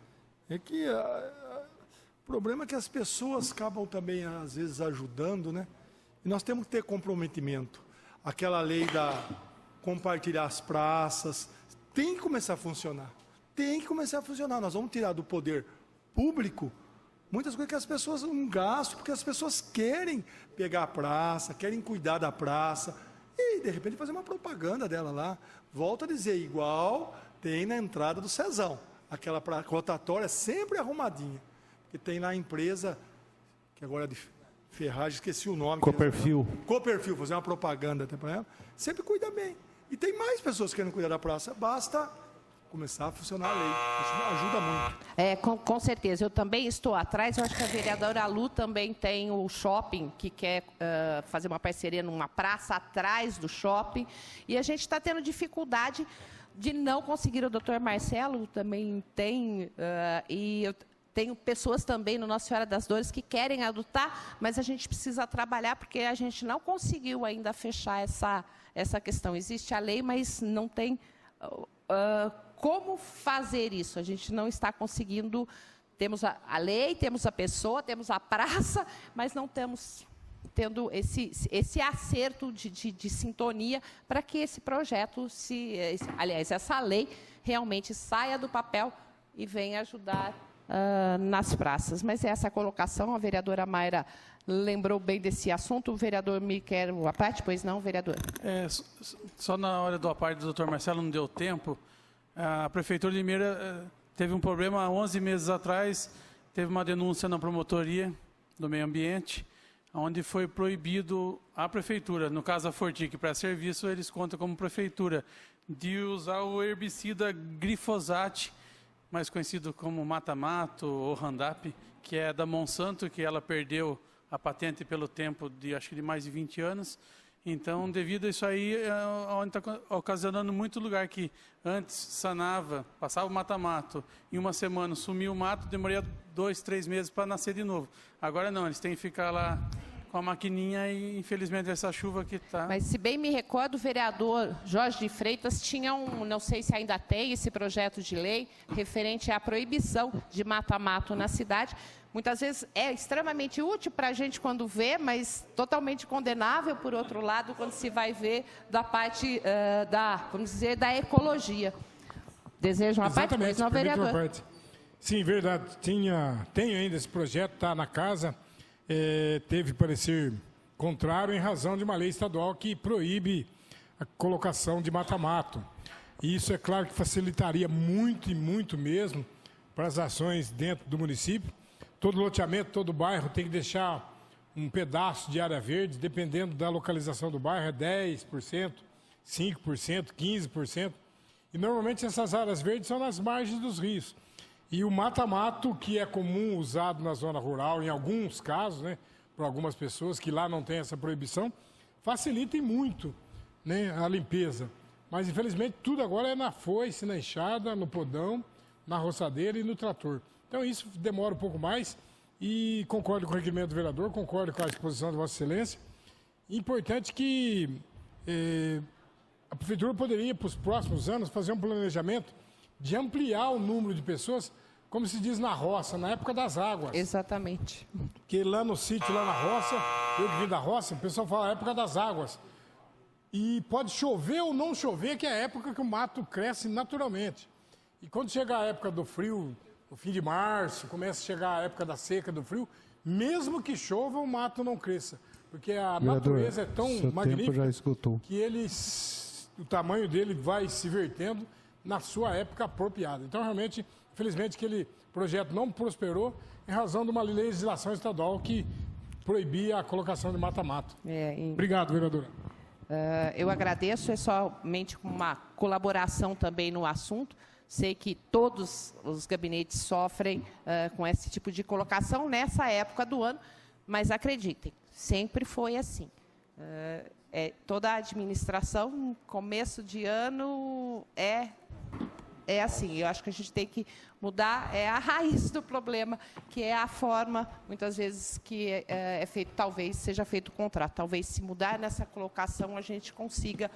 É que o problema é que as pessoas acabam também, às vezes, ajudando, né? E nós temos que ter comprometimento. Aquela lei da compartilhar as praças tem que começar a funcionar. Tem que começar a funcionar. Nós vamos tirar do poder público muitas coisas que as pessoas não gastam, porque as pessoas querem pegar a praça, querem cuidar da praça, e, de repente, fazer uma propaganda dela lá. Volto a dizer, igual tem na entrada do Cezão. Aquela rotatória sempre arrumadinha. Porque tem lá a empresa, que agora é de ferragem, esqueci o nome. Coperfil. Coperfil, fazer uma propaganda até para ela. Sempre cuida bem. E tem mais pessoas querendo cuidar da praça. Basta começar a funcionar a lei. Isso ajuda muito. Com certeza. Eu também estou atrás. Eu acho que a vereadora Lu também tem o shopping, que quer fazer uma parceria numa praça atrás do shopping. E a gente está tendo dificuldade de não conseguir. O doutor Marcelo também tem, e eu tenho pessoas também no Nossa Senhora das Dores que querem adotar, mas a gente precisa trabalhar porque a gente não conseguiu ainda fechar essa questão. Existe a lei, mas não tem como fazer isso. A gente não está conseguindo. Temos a lei, temos a pessoa, temos a praça, mas não temos tendo esse acerto de sintonia para que esse projeto, aliás, essa lei realmente saia do papel e venha ajudar nas praças. Mas essa colocação, a vereadora Mayra lembrou bem desse assunto. O vereador Miquel Aparte, pois não, vereador? Só na hora do aparte do doutor Marcelo não deu tempo. A Prefeitura de Limeira teve um problema há 11 meses atrás, teve uma denúncia na promotoria do meio ambiente, onde foi proibido a Prefeitura, no caso a Fortic, para serviço, eles contam como Prefeitura, de usar o herbicida glifosato, mais conhecido como mata-mato ou Roundup, que é da Monsanto, que ela perdeu a patente pelo tempo de, acho que de mais de 20 anos. Então, devido a isso aí, está ocasionando muito lugar que antes sanava, passava o mata-mato, em uma semana sumiu o mato, demoraria 2, 3 meses para nascer de novo. Agora não, eles têm que ficar lá com a maquininha e, infelizmente, essa chuva que está... Mas, se bem me recordo, o vereador Jorge de Freitas tinha não sei se ainda tem esse projeto de lei, referente à proibição de mata-mato na cidade. Muitas vezes é extremamente útil para a gente quando vê, mas totalmente condenável, por outro lado, quando se vai ver da parte vamos dizer, da ecologia. Desejo uma parte, pois não, vereador? Parte. Sim, verdade. Tem ainda esse projeto, está na casa. Teve parecer contrário em razão de uma lei estadual que proíbe a colocação de mata-mato. E isso é claro que facilitaria muito e muito mesmo para as ações dentro do município. Todo loteamento, todo bairro tem que deixar um pedaço de área verde, dependendo da localização do bairro, é 10%, 5%, 15%. E normalmente essas áreas verdes são nas margens dos rios. E o mata-mato, que é comum usado na zona rural, em alguns casos, né, por algumas pessoas que lá não tem essa proibição, facilita muito, né, a limpeza. Mas, infelizmente, tudo agora é na foice, na enxada, no podão, na roçadeira e no trator. Então, isso demora um pouco mais e concordo com o requerimento do vereador, concordo com a exposição de Vossa Excelência. Importante que a Prefeitura poderia, para os próximos anos, fazer um planejamento de ampliar o número de pessoas, como se diz na roça, na época das águas. Exatamente. Que lá no sítio, lá na roça, eu que vim da roça, o pessoal fala a época das águas. E pode chover ou não chover, que é a época que o mato cresce naturalmente. E quando chega a época do frio, o fim de março, começa a chegar a época da seca, do frio, mesmo que chova, o mato não cresça. Porque a natureza é tão magnífica que o tamanho dele vai se vertendo na sua época apropriada. Então, realmente, infelizmente, aquele projeto não prosperou em razão de uma legislação estadual que proibia a colocação de mata-mato. Obrigado, vereadora. Eu agradeço, é somente uma colaboração também no assunto. Sei que todos os gabinetes sofrem com esse tipo de colocação nessa época do ano, mas acreditem, sempre foi assim. Toda a administração, no começo de ano, é assim. Eu acho que a gente tem que mudar a raiz do problema, que é a forma, muitas vezes, que é feito, talvez seja feito o contrato. Talvez, se mudar nessa colocação, a gente consiga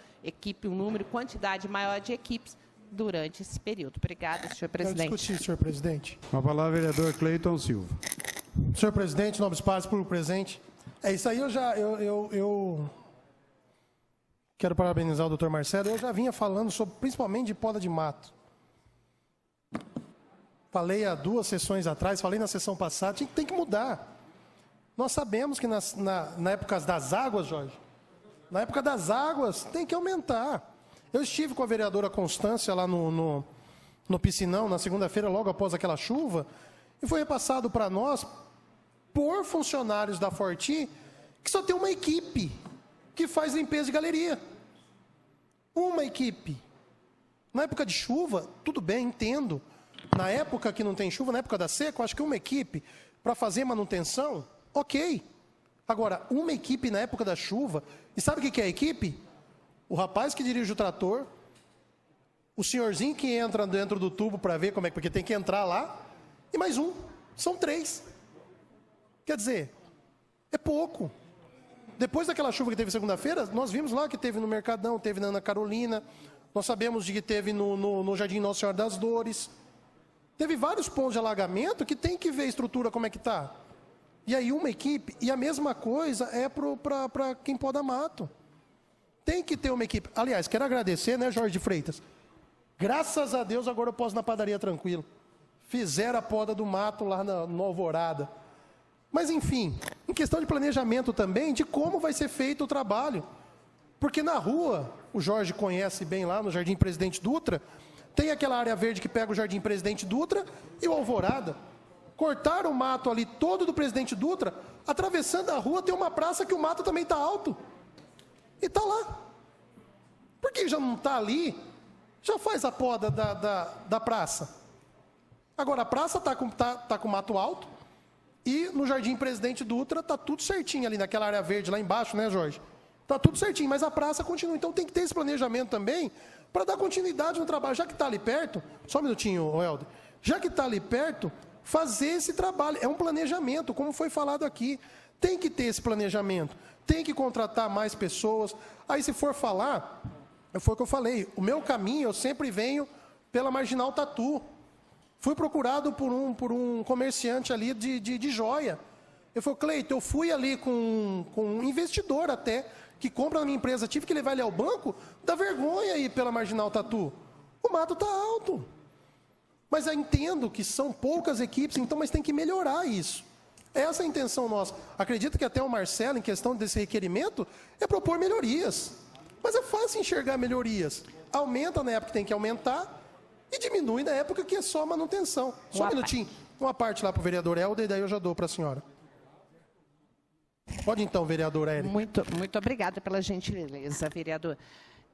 um número, quantidade maior de equipes durante esse período. Obrigada, senhor presidente. Quero discutir, senhor presidente. Com a palavra, vereador Cleiton Silva. Senhor presidente, nobres pares, público presente. Isso aí eu quero parabenizar o doutor Marcelo. Eu já vinha falando sobre, principalmente, de poda de mato. Falei há 2 sessões atrás, falei na sessão passada, tem que mudar. Nós sabemos que na época das águas, Jorge, na época das águas tem que aumentar. Eu estive com a vereadora Constância lá no Piscinão, na segunda-feira, logo após aquela chuva, e foi repassado para nós, por funcionários da Forti, que só tem uma equipe que faz limpeza de galeria. Uma equipe. Na época de chuva, tudo bem, entendo. Na época que não tem chuva, na época da seca, eu acho que uma equipe para fazer manutenção, ok. Agora, uma equipe na época da chuva, e sabe o que é a equipe? O rapaz que dirige o trator, o senhorzinho que entra dentro do tubo para ver como é, porque tem que entrar lá, e mais um. São 3. Quer dizer, é pouco. Depois daquela chuva que teve segunda-feira, nós vimos lá que teve no Mercadão, teve na Ana Carolina, nós sabemos de que teve no Jardim Nossa Senhora das Dores. Teve vários pontos de alagamento que tem que ver a estrutura como é que está. E aí uma equipe, e a mesma coisa é para quem poda mato. Tem que ter uma equipe. Aliás, quero agradecer, né, Jorge de Freitas? Graças a Deus, agora eu posso ir na padaria tranquilo. Fizeram a poda do mato lá no Alvorada. Mas, enfim, em questão de planejamento também, de como vai ser feito o trabalho. Porque na rua, o Jorge conhece bem lá, no Jardim Presidente Dutra, tem aquela área verde que pega o Jardim Presidente Dutra e o Alvorada. Cortaram o mato ali todo do Presidente Dutra, atravessando a rua tem uma praça que o mato também está alto. E está lá. Por que já não está ali? Já faz a poda da praça. Agora, a praça está com mato alto e no Jardim Presidente Dutra está tudo certinho ali naquela área verde lá embaixo, né, Jorge? Está tudo certinho, mas a praça continua. Então tem que ter esse planejamento também para dar continuidade no trabalho. Já que está ali perto, só um minutinho, Helder. Já que está ali perto, fazer esse trabalho. É um planejamento, como foi falado aqui. Tem que ter esse planejamento, tem que contratar mais pessoas. Aí, se for falar, foi o que eu falei, o meu caminho, eu sempre venho pela Marginal Tatu. Fui procurado por um comerciante ali de joia. Eu falei, Cleiton, eu fui ali com um investidor até, que compra na minha empresa, tive que levar ele ao banco, dá vergonha ir pela Marginal Tatu. O mato está alto. Mas eu entendo que são poucas equipes, então, mas tem que melhorar isso. Essa é a intenção nossa. Acredito que até o Marcelo, em questão desse requerimento, é propor melhorias. Mas é fácil enxergar melhorias. Aumenta na época que tem que aumentar e diminui na época que é só manutenção. Só um minutinho. Uma parte lá para o vereador Helder, e daí eu já dou para a senhora. Pode então, vereador Érica. Muito obrigada pela gentileza, vereador.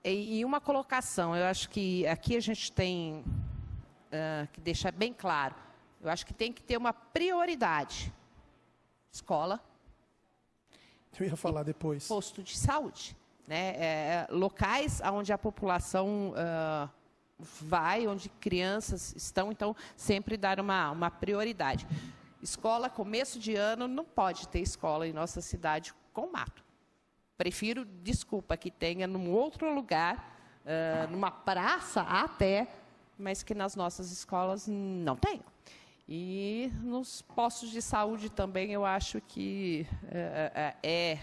E uma colocação, eu acho que aqui a gente tem que deixar bem claro. Eu acho que tem que ter uma prioridade. Escola. Eu ia falar depois. Posto de saúde. Né? Locais onde a população vai, onde crianças estão, então sempre dar uma prioridade. Escola, começo de ano, não pode ter escola em nossa cidade com mato. Prefiro, desculpa, que tenha num outro lugar, numa praça até, mas que nas nossas escolas não tenham. E nos postos de saúde também eu acho que é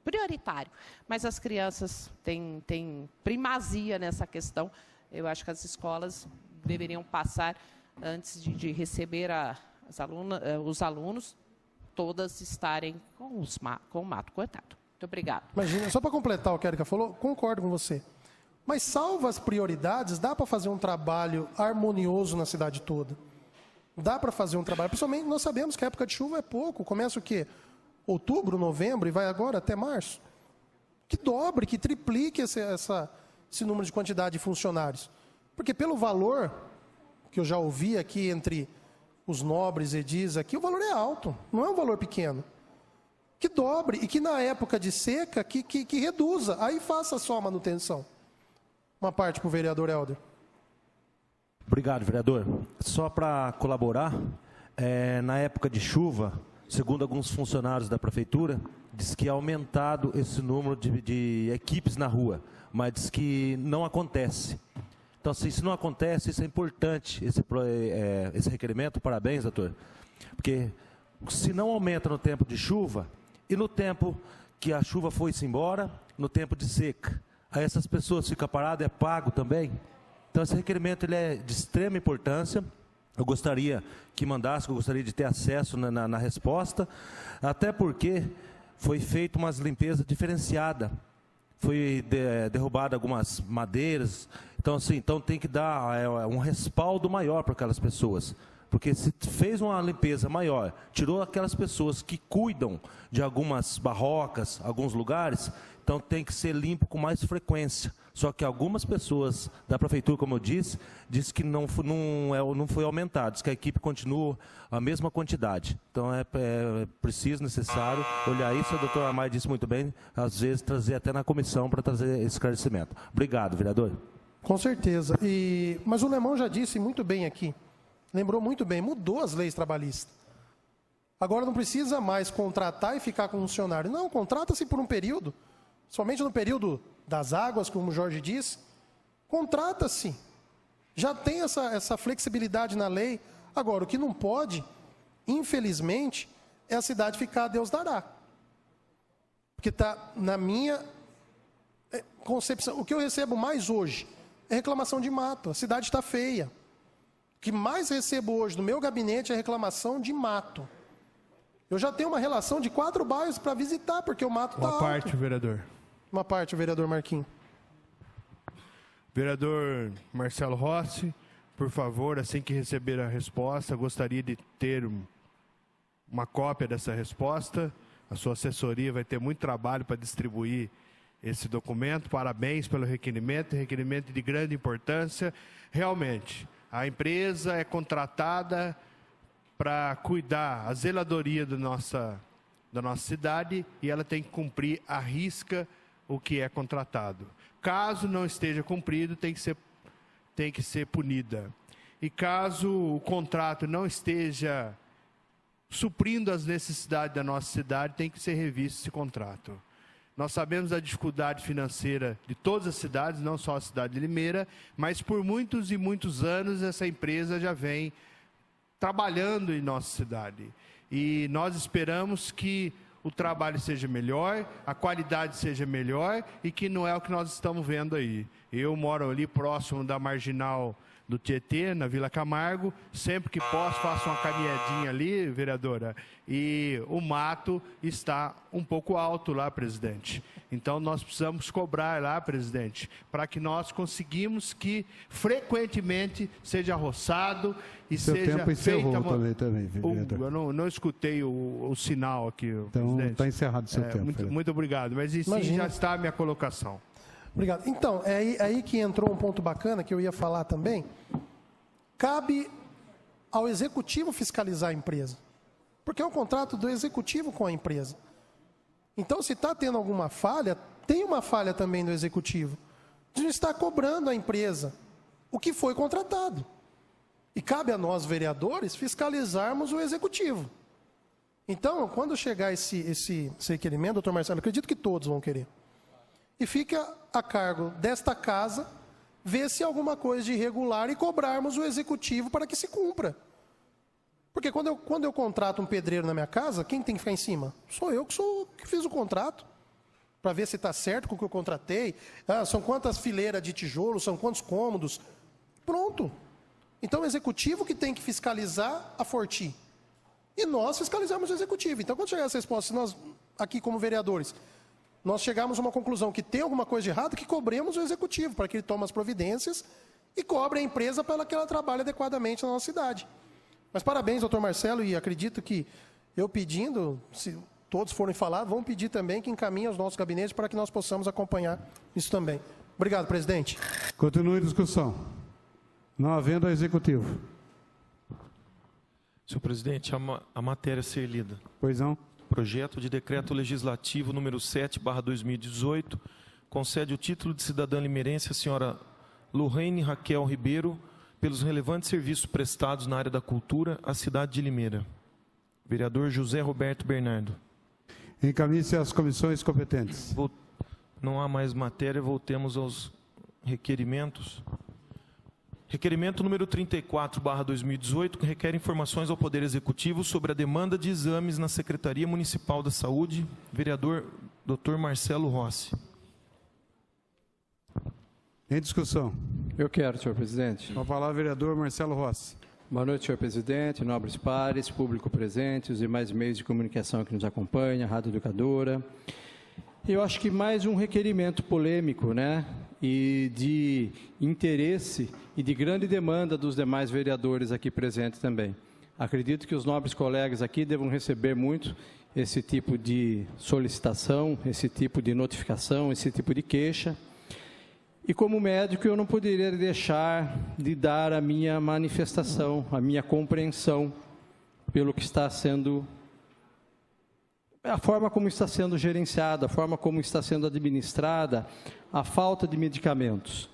prioritário. Mas as crianças têm primazia nessa questão. Eu acho que as escolas deveriam passar, antes de receber os alunos, todas estarem com o mato cortado. Muito obrigada. Imagina, só para completar o que a Érica falou, concordo com você. Mas salvo as prioridades, dá para fazer um trabalho harmonioso na cidade toda. Dá para fazer um trabalho. Principalmente, nós sabemos que a época de chuva é pouco. Começa o quê? Outubro, novembro e vai agora até março. Que dobre, que triplique esse número de quantidade de funcionários. Porque pelo valor que eu já ouvi aqui entre os nobres edis aqui, o valor é alto, não é um valor pequeno. Que dobre e que na época de seca, que reduza, aí faça só a manutenção. Uma parte para o vereador Helder. Obrigado, vereador. Só para colaborar, na época de chuva, segundo alguns funcionários da prefeitura, diz que é aumentado esse número de equipes na rua, mas diz que não acontece. Então, se isso não acontece, isso é importante, esse requerimento. Parabéns, doutor. Porque se não aumenta no tempo de chuva, e no tempo que a chuva foi-se embora, no tempo de seca, aí essas pessoas ficam paradas, é pago também. Então, esse requerimento ele é de extrema importância. Eu gostaria que mandasse, eu gostaria de ter acesso na resposta, até porque foi feita uma limpeza diferenciada. Foi derrubada algumas madeiras. Então, assim, tem que dar um respaldo maior para aquelas pessoas. Porque se fez uma limpeza maior, tirou aquelas pessoas que cuidam de algumas barrocas, alguns lugares, então tem que ser limpo com mais frequência. Só que algumas pessoas da prefeitura, como eu disse que não foi aumentado, diz que a equipe continua a mesma quantidade. Então é preciso, necessário olhar isso. O doutor Amai disse muito bem, às vezes trazer até na comissão para trazer esse esclarecimento. Obrigado, vereador. Com certeza. Mas o Lemão já disse muito bem aqui, lembrou muito bem, mudou as leis trabalhistas. Agora não precisa mais contratar e ficar com um funcionário. Não, contrata-se por um período. Somente no período das águas, como o Jorge disse, contrata-se. Já tem essa flexibilidade na lei. Agora, o que não pode, infelizmente, é a cidade ficar a Deus dará. Porque está na minha concepção. O que eu recebo mais hoje é reclamação de mato. A cidade está feia. O que mais recebo hoje no meu gabinete é reclamação de mato. Eu já tenho uma relação de 4 bairros para visitar, porque o mato está alto. Uma parte, vereador. Uma parte, vereador Marquinhos. Vereador Marcelo Rossi, por favor, assim que receber a resposta, gostaria de ter uma cópia dessa resposta. A sua assessoria vai ter muito trabalho para distribuir esse documento. Parabéns pelo requerimento de grande importância. Realmente, a empresa é contratada para cuidar a zeladoria da nossa cidade e ela tem que cumprir à risca o que é contratado. Caso não esteja cumprido, tem que ser punida. E caso o contrato não esteja suprindo as necessidades da nossa cidade, tem que ser revisto esse contrato. Nós sabemos da dificuldade financeira de todas as cidades, não só a cidade de Limeira, mas por muitos e muitos anos essa empresa já vem trabalhando em nossa cidade. E nós esperamos que o trabalho seja melhor, a qualidade seja melhor e que não é o que nós estamos vendo aí. Eu moro ali próximo da Marginal do Tietê, na Vila Camargo, sempre que posso faço uma caminhadinha ali, vereadora, e o mato está um pouco alto lá, presidente. Então nós precisamos cobrar lá, presidente, para que nós conseguimos que frequentemente seja roçado e Seu seja tempo encerrou feita... também, vereador. Eu não escutei o sinal aqui, Então presidente. está encerrado o seu tempo. Muito obrigado, mas isso já está a minha colocação. Obrigado. Então, é aí que entrou um ponto bacana que eu ia falar também. Cabe ao executivo fiscalizar a empresa, porque é um contrato do executivo com a empresa. Então, se está tendo alguma falha, tem uma falha também do executivo, de não estar cobrando a empresa o que foi contratado. E cabe a nós, vereadores, fiscalizarmos o executivo. Então, quando chegar esse requerimento, doutor Marcelo, acredito que todos vão querer. E fica a cargo desta casa ver se há alguma coisa de irregular e cobrarmos o executivo para que se cumpra. Porque quando eu contrato um pedreiro na minha casa, quem tem que ficar em cima? Sou eu que fiz o contrato, para ver se está certo com o que eu contratei. São quantas fileiras de tijolo, são quantos cômodos. Pronto. Então, o executivo que tem que fiscalizar a Forti. E nós fiscalizamos o executivo. Então, quando chegar essa resposta, se nós, aqui como vereadores, nós chegarmos a uma conclusão que tem alguma coisa de errado, que cobremos o executivo, para que ele tome as providências e cobre a empresa para que ela trabalhe adequadamente na nossa cidade. Mas parabéns, doutor Marcelo, e acredito que eu pedindo, se todos forem falar, vão pedir também que encaminhem aos nossos gabinetes para que nós possamos acompanhar isso também. Obrigado, presidente. Continue a discussão. Não havendo a executivo. Senhor presidente, a matéria a ser lida. Pois não. Projeto de Decreto Legislativo número 7/2018 concede o título de cidadã limeirense à senhora Lorraine Raquel Ribeiro pelos relevantes serviços prestados na área da cultura à cidade de Limeira. Vereador José Roberto Bernardo. Encaminhe-se às comissões competentes. Não há mais matéria, voltemos aos requerimentos. Requerimento número 34/2018, que requer informações ao Poder Executivo sobre a demanda de exames na Secretaria Municipal da Saúde. Vereador Dr. Marcelo Rossi. Em discussão. Eu quero, senhor presidente. Com a palavra, vereador Marcelo Rossi. Boa noite, senhor presidente, nobres pares, público presente, os demais meios de comunicação que nos acompanham, Rádio Educadora. Eu acho que mais um requerimento polêmico, né? E de interesse e de grande demanda dos demais vereadores aqui presentes também. Acredito que os nobres colegas aqui devam receber muito esse tipo de solicitação, esse tipo de notificação, esse tipo de queixa. E como médico eu não poderia deixar de dar a minha manifestação, a minha compreensão pelo que está sendo, a forma como está sendo gerenciada, a forma como está sendo administrada, a falta de medicamentos.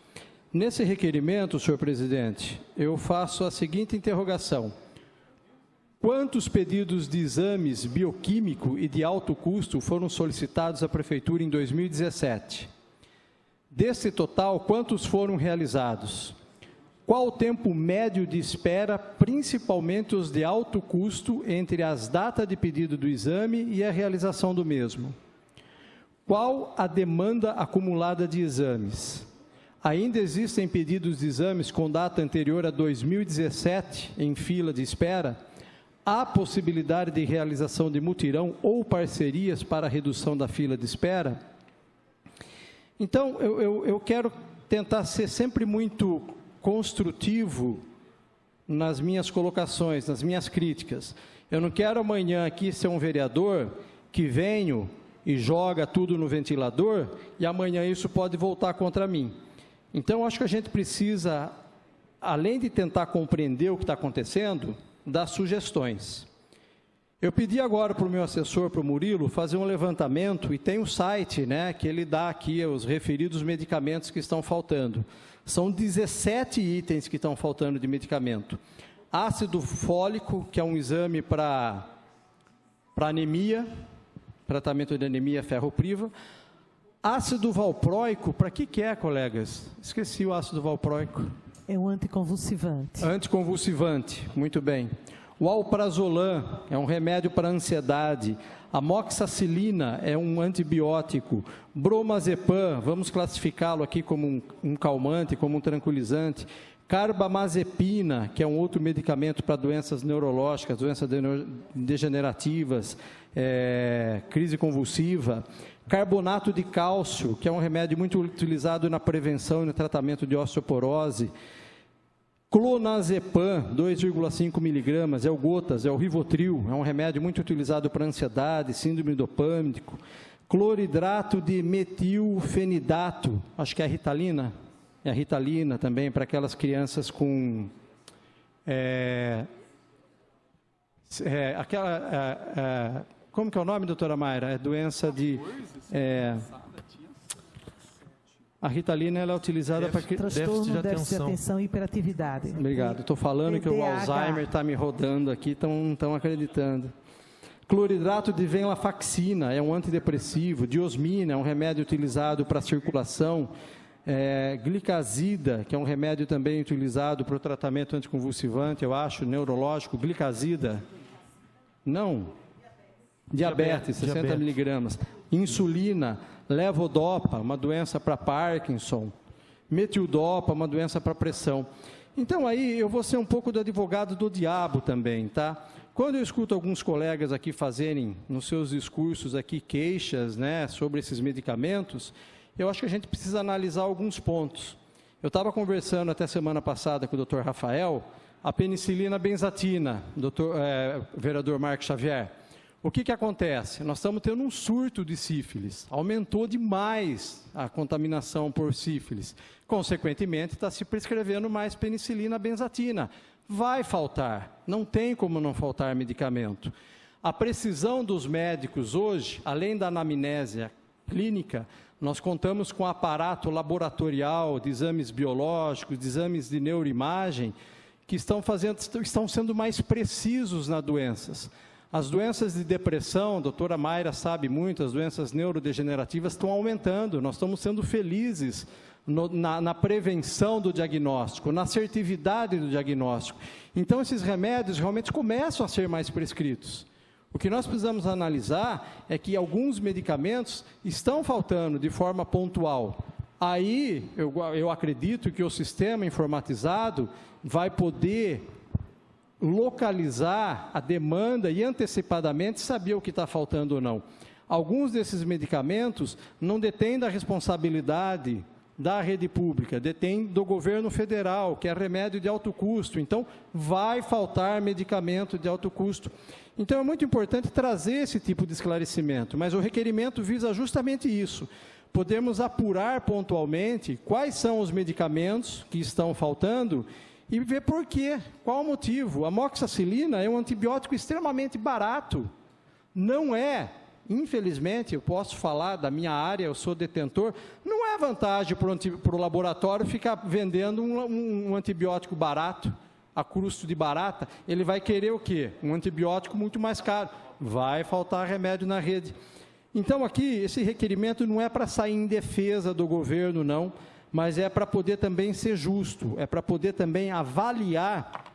Nesse requerimento, senhor presidente, eu faço a seguinte interrogação. Quantos pedidos de exames bioquímico e de alto custo foram solicitados à Prefeitura em 2017? Desse total, quantos foram realizados? Qual o tempo médio de espera, principalmente os de alto custo, entre as datas de pedido do exame e a realização do mesmo? Qual a demanda acumulada de exames? Ainda existem pedidos de exames com data anterior a 2017 em fila de espera? Há possibilidade de realização de mutirão ou parcerias para a redução da fila de espera? Então, eu quero tentar ser sempre muito construtivo nas minhas colocações, nas minhas críticas. Eu não quero amanhã aqui ser um vereador que venho e joga tudo no ventilador e amanhã isso pode voltar contra mim. Então, acho que a gente precisa, além de tentar compreender o que está acontecendo, dar sugestões. Eu pedi agora para o meu assessor, para o Murilo, fazer um levantamento, e tem um site, né, que ele dá aqui os referidos medicamentos que estão faltando. São 17 itens que estão faltando de medicamento. Ácido fólico, que é um exame para para anemia, tratamento de anemia ferropriva. Ácido valproico, para que é, colegas? Esqueci o ácido valproico. É um anticonvulsivante. Anticonvulsivante, muito bem. O alprazolam é um remédio para ansiedade. Amoxicilina é um antibiótico. Bromazepam, vamos classificá-lo aqui como um calmante, como um tranquilizante. Carbamazepina, que é um outro medicamento para doenças neurológicas, doenças degenerativas, crise convulsiva. Carbonato de cálcio, que é um remédio muito utilizado na prevenção e no tratamento de osteoporose. Clonazepam, 2,5 miligramas, é o gotas, é o Rivotril, é um remédio muito utilizado para ansiedade, síndrome do pânico. Cloridrato de metilfenidato, acho que é a Ritalina. É a Ritalina também, para aquelas crianças com... como que é o nome, doutora Mayra? É doença de... a Ritalina ela é utilizada para... Transtorno, déficit de atenção e hiperatividade. Obrigado. Estou falando que o Alzheimer está me rodando aqui, estão acreditando. Cloridrato de venlafaxina, é um antidepressivo. Diosmina, é um remédio utilizado para circulação. Glicazida, que é um remédio também utilizado para o tratamento anticonvulsivante, eu acho, neurológico. Glicazida, não. Diabetes, 60 miligramas. Insulina, levodopa, uma doença para Parkinson. Metildopa, uma doença para pressão. Então, aí, eu vou ser um pouco do advogado do diabo também, tá? Quando eu escuto alguns colegas aqui fazerem, nos seus discursos aqui, queixas, né, sobre esses medicamentos, eu acho que a gente precisa analisar alguns pontos. Eu estava conversando até semana passada com o Dr. Rafael, a penicilina benzatina, vereador Marcos Xavier. O que acontece? Nós estamos tendo um surto de sífilis. Aumentou demais a contaminação por sífilis. Consequentemente, está se prescrevendo mais penicilina benzatina. Vai faltar. Não tem como não faltar medicamento. A precisão dos médicos hoje, além da anamnésia clínica, nós contamos com aparato laboratorial de exames biológicos, de exames de neuroimagem, que estão sendo mais precisos nas doenças. As doenças de depressão, a doutora Mayra sabe muito, as doenças neurodegenerativas estão aumentando. Nós estamos sendo felizes na prevenção do diagnóstico, na assertividade do diagnóstico. Então, esses remédios realmente começam a ser mais prescritos. O que nós precisamos analisar é que alguns medicamentos estão faltando de forma pontual. Aí, eu acredito que o sistema informatizado vai poder localizar a demanda e antecipadamente saber o que está faltando ou não. Alguns desses medicamentos não detêm da responsabilidade da rede pública, detém do governo federal, que é remédio de alto custo. Então, vai faltar medicamento de alto custo. Então, é muito importante trazer esse tipo de esclarecimento, mas o requerimento visa justamente isso. Podemos apurar pontualmente quais são os medicamentos que estão faltando e ver por quê, qual o motivo. A amoxicilina é um antibiótico extremamente barato. Não é, infelizmente, eu posso falar da minha área, eu sou detentor, não é vantagem para o laboratório ficar vendendo um antibiótico barato, a custo de barata. Ele vai querer o quê? Um antibiótico muito mais caro. Vai faltar remédio na rede. Então, aqui, esse requerimento não é para sair em defesa do governo, não, mas é para poder também ser justo, é para poder também avaliar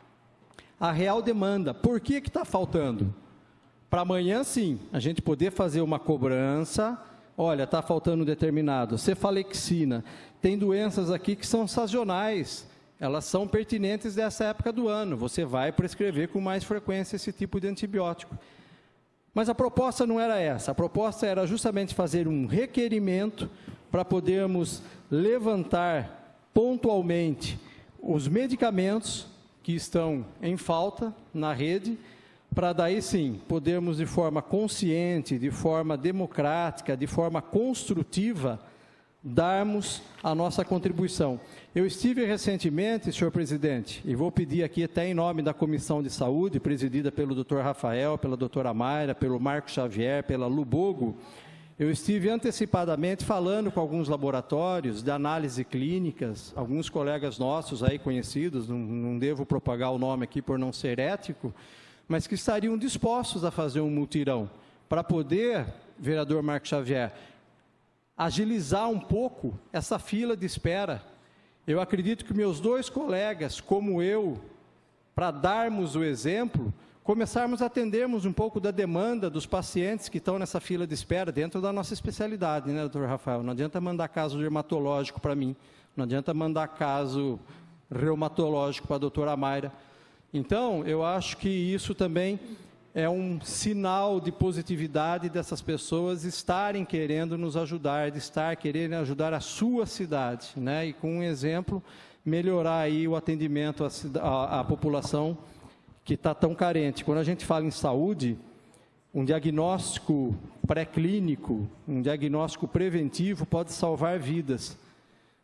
a real demanda. Por que está faltando? Para amanhã, sim, a gente poder fazer uma cobrança, olha, está faltando determinado, cefalexina. Tem doenças aqui que são sazonais, elas são pertinentes dessa época do ano, você vai prescrever com mais frequência esse tipo de antibiótico. Mas a proposta não era essa, a proposta era justamente fazer um requerimento para podermos levantar pontualmente os medicamentos que estão em falta na rede, para daí sim podermos de forma consciente, de forma democrática, de forma construtiva, darmos a nossa contribuição. Eu estive recentemente, senhor presidente, e vou pedir aqui até em nome da Comissão de Saúde, presidida pelo Dr. Rafael, pela doutora Mayra, pelo Marcos Xavier, pela Lubogo, eu estive antecipadamente falando com alguns laboratórios de análise clínicas, alguns colegas nossos aí conhecidos, não devo propagar o nome aqui por não ser ético, mas que estariam dispostos a fazer um mutirão para poder, vereador Marcos Xavier, agilizar um pouco essa fila de espera. Eu acredito que meus dois colegas, como eu, para darmos o exemplo, começarmos a atendermos um pouco da demanda dos pacientes que estão nessa fila de espera dentro da nossa especialidade, né, doutor Rafael? Não adianta mandar caso dermatológico para mim, não adianta mandar caso reumatológico para a doutora Mayra. Então, eu acho que isso também é um sinal de positividade dessas pessoas estarem querendo nos ajudar, de estar querendo ajudar a sua cidade, né? E com um exemplo, melhorar aí o atendimento à população que está tão carente. Quando a gente fala em saúde, um diagnóstico pré-clínico, um diagnóstico preventivo pode salvar vidas.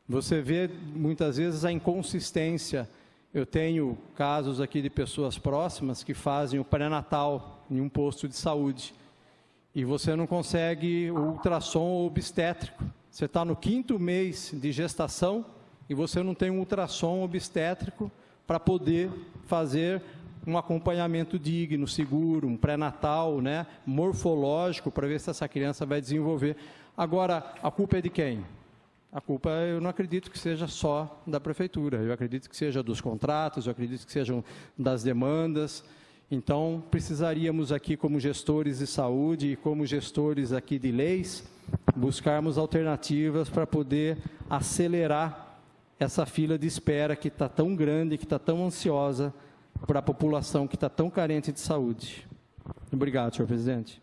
Você vê muitas vezes a inconsistência. Eu tenho casos aqui de pessoas próximas que fazem o pré-natal em um posto de saúde e você não consegue o ultrassom obstétrico. Você está no 5º mês de gestação e você não tem um ultrassom obstétrico para poder fazer um acompanhamento digno, seguro, um pré-natal, né, morfológico, para ver se essa criança vai desenvolver. Agora, a culpa é de quem? A culpa, eu não acredito que seja só da prefeitura, eu acredito que seja dos contratos, eu acredito que sejam das demandas. Então, precisaríamos aqui, como gestores de saúde e como gestores aqui de leis, buscarmos alternativas para poder acelerar essa fila de espera que está tão grande, que está tão ansiosa para a população que está tão carente de saúde. Obrigado, senhor presidente.